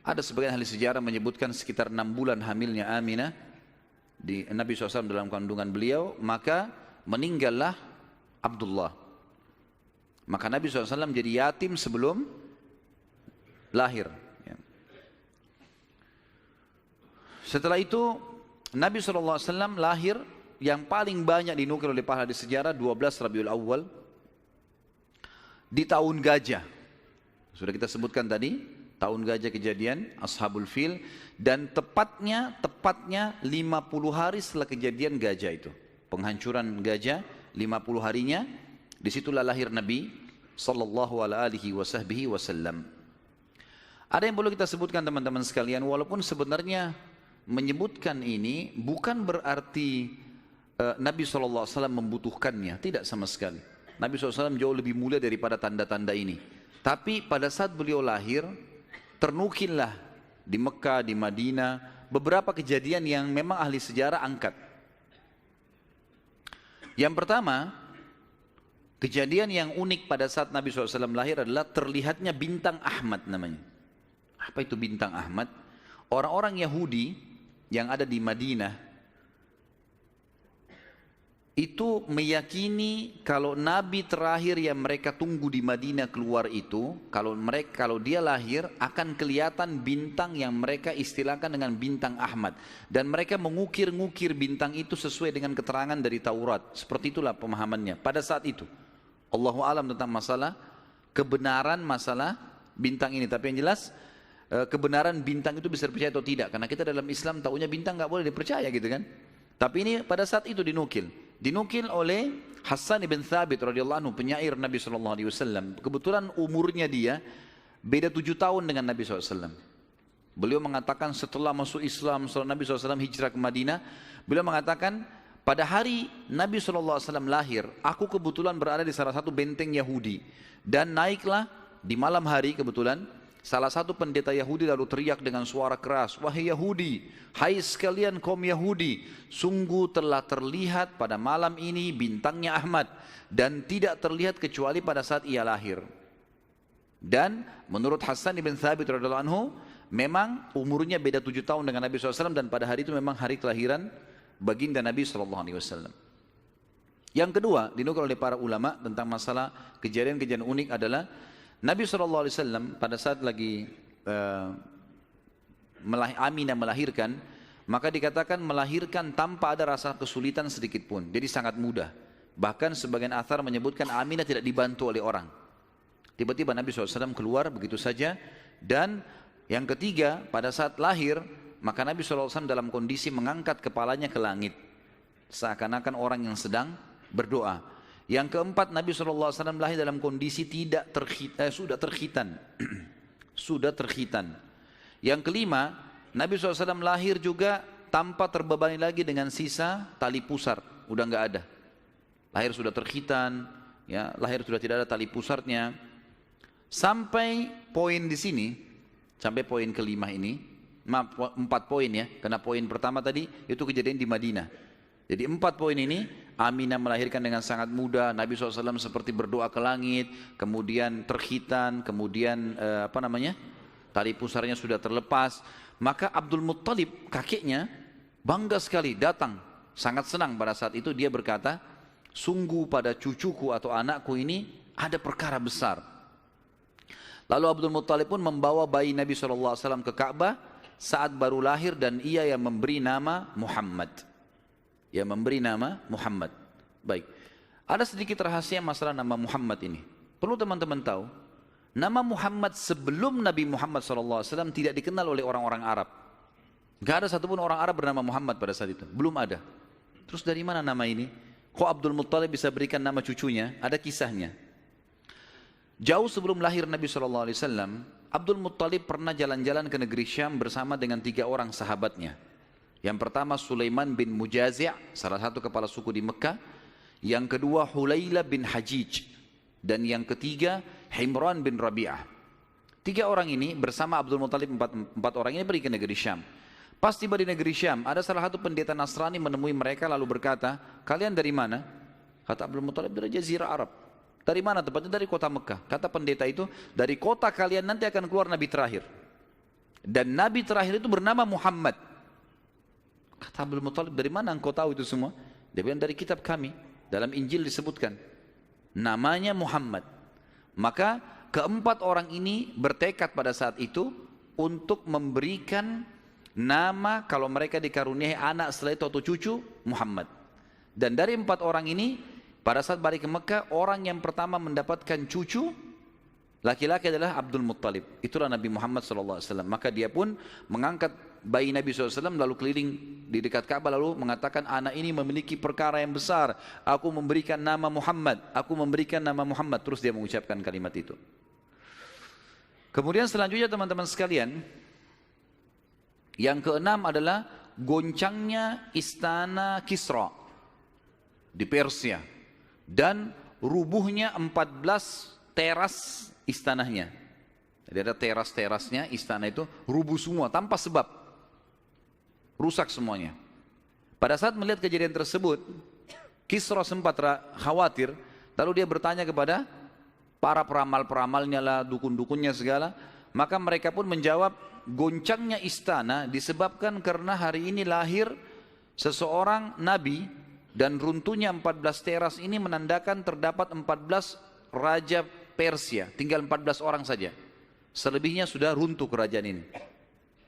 ada sebagian ahli sejarah menyebutkan sekitar 6 bulan hamilnya Aminah di Nabi SAW dalam kandungan beliau, maka meninggallah Abdullah. Maka Nabi SAW jadi yatim sebelum lahir. Setelah itu Nabi SAW lahir, yang paling banyak dinukil oleh para ahli sejarah 12 Rabiul Awal di tahun gajah. Sudah kita sebutkan tadi, tahun gajah kejadian Ashabul Fil, dan tepatnya 50 hari setelah kejadian gajah itu, penghancuran gajah, 50 harinya, disitulah lahir Nabi sallallahu alaihi wasallam. Ada yang perlu kita sebutkan teman-teman sekalian, walaupun sebenarnya menyebutkan ini bukan berarti Nabi SAW membutuhkannya, tidak sama sekali. Nabi SAW jauh lebih mulia daripada tanda-tanda ini. Tapi pada saat beliau lahir, ternukillah di Mekah, di Madinah, beberapa kejadian yang memang ahli sejarah angkat. Yang pertama, kejadian yang unik pada saat Nabi SAW lahir adalah terlihatnya bintang Ahmad namanya. Apa itu bintang Ahmad? Orang-orang Yahudi yang ada di Madinah itu meyakini kalau Nabi terakhir yang mereka tunggu di Madinah keluar itu, kalau dia lahir akan kelihatan bintang yang mereka istilahkan dengan bintang Ahmad, dan mereka mengukir-ngukir bintang itu sesuai dengan keterangan dari Taurat. Seperti itulah pemahamannya pada saat itu. Allahu a'lam tentang masalah kebenaran masalah bintang ini, tapi yang jelas kebenaran bintang itu bisa dipercaya atau tidak, karena kita dalam Islam taunya bintang nggak boleh dipercaya gitu kan. Tapi ini pada saat itu dinukil oleh Hassan ibn Thabit radhiyallahu anhu, penyair Nabi SAW. Kebetulan umurnya dia beda 7 tahun dengan Nabi SAW. Beliau mengatakan setelah masuk Islam, setelah Nabi SAW hijrah ke Madinah, beliau mengatakan pada hari Nabi SAW lahir, aku kebetulan berada di salah satu benteng Yahudi, dan naiklah di malam hari kebetulan salah satu pendeta Yahudi lalu teriak dengan suara keras, wahai Yahudi, hai sekalian kaum Yahudi, sungguh telah terlihat pada malam ini bintangnya Ahmad, dan tidak terlihat kecuali pada saat ia lahir. Dan menurut Hassan ibn Thabit radhiyallahu anhu, memang umurnya beda 7 tahun dengan Nabi SAW, dan pada hari itu memang hari kelahiran baginda Nabi SAW. Yang kedua dinukil oleh para ulama tentang masalah kejadian-kejadian unik adalah Nabi SAW pada saat lagi Aminah melahirkan, maka dikatakan melahirkan tanpa ada rasa kesulitan sedikit pun, jadi sangat mudah. Bahkan sebagian athar menyebutkan Aminah tidak dibantu oleh orang. Tiba-tiba Nabi SAW keluar begitu saja. Dan yang ketiga, pada saat lahir, maka Nabi SAW dalam kondisi mengangkat kepalanya ke langit, seakan-akan orang yang sedang berdoa. Yang keempat, Nabi SAW lahir dalam kondisi sudah terkhitan. Sudah terkhitan. Yang kelima, Nabi SAW lahir juga tanpa terbebani lagi dengan sisa tali pusar. Udah nggak ada. Lahir sudah terkhitan, ya, lahir sudah tidak ada tali pusarnya. Sampai poin di sini, sampai poin kelima ini, 4 poin ya, karena poin pertama tadi itu kejadian di Madinah. Jadi 4 poin ini, Aminah melahirkan dengan sangat mudah, Nabi SAW seperti berdoa ke langit, kemudian terkhitan, kemudian tali pusarnya sudah terlepas. Maka Abdul Muttalib, kakeknya, bangga sekali datang, sangat senang pada saat itu. Dia berkata, sungguh pada cucuku atau anakku ini ada perkara besar. Lalu Abdul Muttalib pun membawa bayi Nabi SAW ke Ka'bah saat baru lahir, dan ia yang memberi nama Muhammad. Yang memberi nama Muhammad. Baik, ada sedikit rahasia masalah nama Muhammad ini. Perlu teman-teman tahu, Nama Muhammad sebelum Nabi Muhammad SAW tidak dikenal oleh orang-orang Arab. Gak ada satupun orang Arab bernama Muhammad pada saat itu. Belum ada. Terus dari mana nama ini? Kok Abdul Muttalib bisa berikan nama cucunya? Ada kisahnya. Jauh sebelum lahir Nabi SAW, Abdul Muttalib pernah jalan-jalan ke negeri Syam bersama dengan 3 orang sahabatnya. Yang pertama Sulaiman bin Mujazi', salah satu kepala suku di Mekah. Yang kedua Hulayla bin Hajij. Dan yang ketiga Himran bin Rabi'ah. 3 orang ini bersama Abdul Muttalib, 4 orang ini pergi ke negeri Syam. Pas tiba di negeri Syam, ada salah satu pendeta Nasrani menemui mereka lalu berkata, kalian dari mana? Kata Abdul Muttalib, dari Jazirah Arab. Dari mana tempatnya? Dari kota Mekah. Kata pendeta itu, dari kota kalian nanti akan keluar Nabi terakhir. Dan Nabi terakhir itu bernama Muhammad. Kata Abdul Muttalib, dari mana engkau tahu itu semua? Dia bilang, dari kitab kami. Dalam Injil disebutkan. Namanya Muhammad. Maka keempat orang ini bertekad pada saat itu untuk memberikan nama kalau mereka dikaruniai anak setelah itu atau cucu, Muhammad. Dan dari 4 orang ini pada saat balik ke Mekah, orang yang pertama mendapatkan cucu laki-laki adalah Abdul Muttalib. Itulah Nabi Muhammad SAW. Maka dia pun mengangkat bayi Nabi SAW lalu keliling di dekat Ka'bah lalu mengatakan, anak ini memiliki perkara yang besar, aku memberikan nama Muhammad, aku memberikan nama Muhammad. Terus dia mengucapkan kalimat itu. Kemudian selanjutnya teman-teman sekalian, yang keenam adalah goncangnya istana Kisra di Persia dan rubuhnya 14 teras istananya. Jadi ada teras-terasnya istana itu rubuh semua tanpa sebab, rusak semuanya. Pada saat melihat kejadian tersebut, Kisra sempat khawatir, lalu dia bertanya kepada para peramal-peramalnya lah, dukun-dukunnya segala. Maka mereka pun menjawab, goncangnya istana disebabkan karena hari ini lahir seseorang nabi dan runtuhnya 14 teras ini menandakan terdapat 14 raja Persia, tinggal 14 orang saja. Selebihnya sudah runtuh kerajaan ini.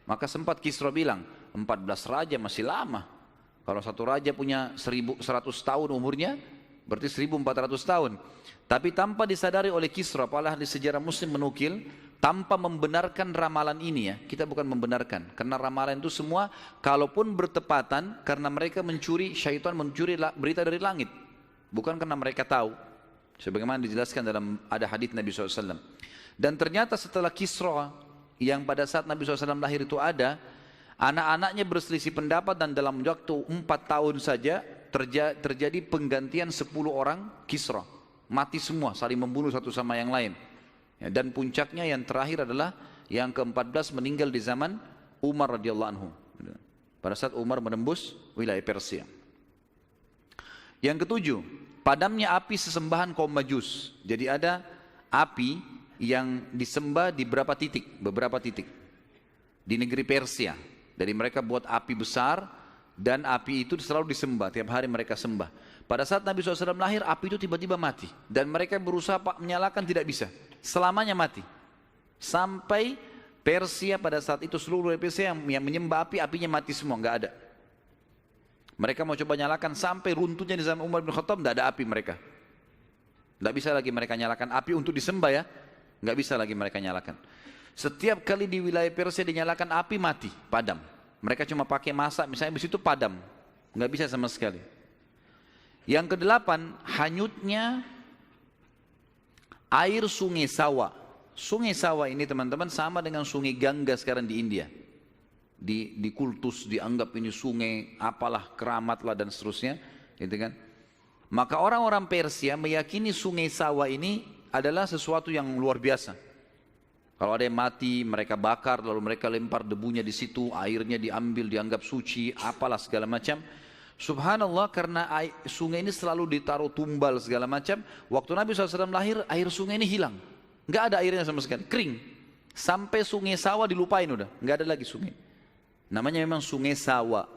Maka sempat Kisra bilang, 14 raja masih lama. Kalau satu raja punya 1100 tahun umurnya, berarti 1400 tahun. Tapi tanpa disadari oleh Kisra, para ahli sejarah muslim menukil, tanpa membenarkan ramalan ini ya, kita bukan membenarkan, karena ramalan itu semua kalaupun bertepatan karena mereka mencuri, syaitan mencuri berita dari langit, bukan karena mereka tahu, sebagaimana dijelaskan dalam ada hadits Nabi SAW. Dan ternyata setelah Kisra yang pada saat Nabi SAW lahir itu ada, anak-anaknya berselisih pendapat dan dalam waktu 4 tahun saja terjadi penggantian 10 orang Kisra, mati semua, saling membunuh satu sama yang lain. Dan puncaknya yang terakhir adalah yang ke-14 meninggal di zaman Umar radhiyallahu anhu. Pada saat Umar menembus wilayah Persia. Yang ketujuh, padamnya api sesembahan kaum Majus. Jadi ada api yang disembah di beberapa titik di negeri Persia. Jadi mereka buat api besar dan api itu selalu disembah, tiap hari mereka sembah. Pada saat Nabi SAW lahir, api itu tiba-tiba mati. Dan mereka berusaha menyalakan, tidak bisa. Selamanya mati. Sampai Persia pada saat itu seluruh Persia yang menyembah api, apinya mati semua, nggak ada. Mereka mau coba nyalakan sampai runtuhnya di zaman Umar bin Khattab, nggak ada api mereka. Nggak bisa lagi mereka nyalakan api untuk disembah ya. Nggak bisa lagi mereka nyalakan. Setiap kali di wilayah Persia dinyalakan api, mati, padam. Mereka cuma pakai masak, misalnya di situ padam. Nggak bisa sama sekali. Yang kedelapan, hanyutnya air sungai Sawa. Sungai Sawa ini teman-teman sama dengan sungai Gangga sekarang di India. Di kultus dianggap ini sungai apalah, keramat lah dan seterusnya, gitu kan. Maka orang-orang Persia meyakini sungai Sawa ini adalah sesuatu yang luar biasa. Kalau ada yang mati, mereka bakar, lalu mereka lempar debunya di situ, airnya diambil, dianggap suci, apalah segala macam. Subhanallah, karena sungai ini selalu ditaruh tumbal segala macam. Waktu Nabi SAW lahir, air sungai ini hilang. Nggak ada airnya sama sekali, kering. Sampai sungai Sawa dilupain udah, nggak ada lagi sungai. Namanya memang sungai Sawa.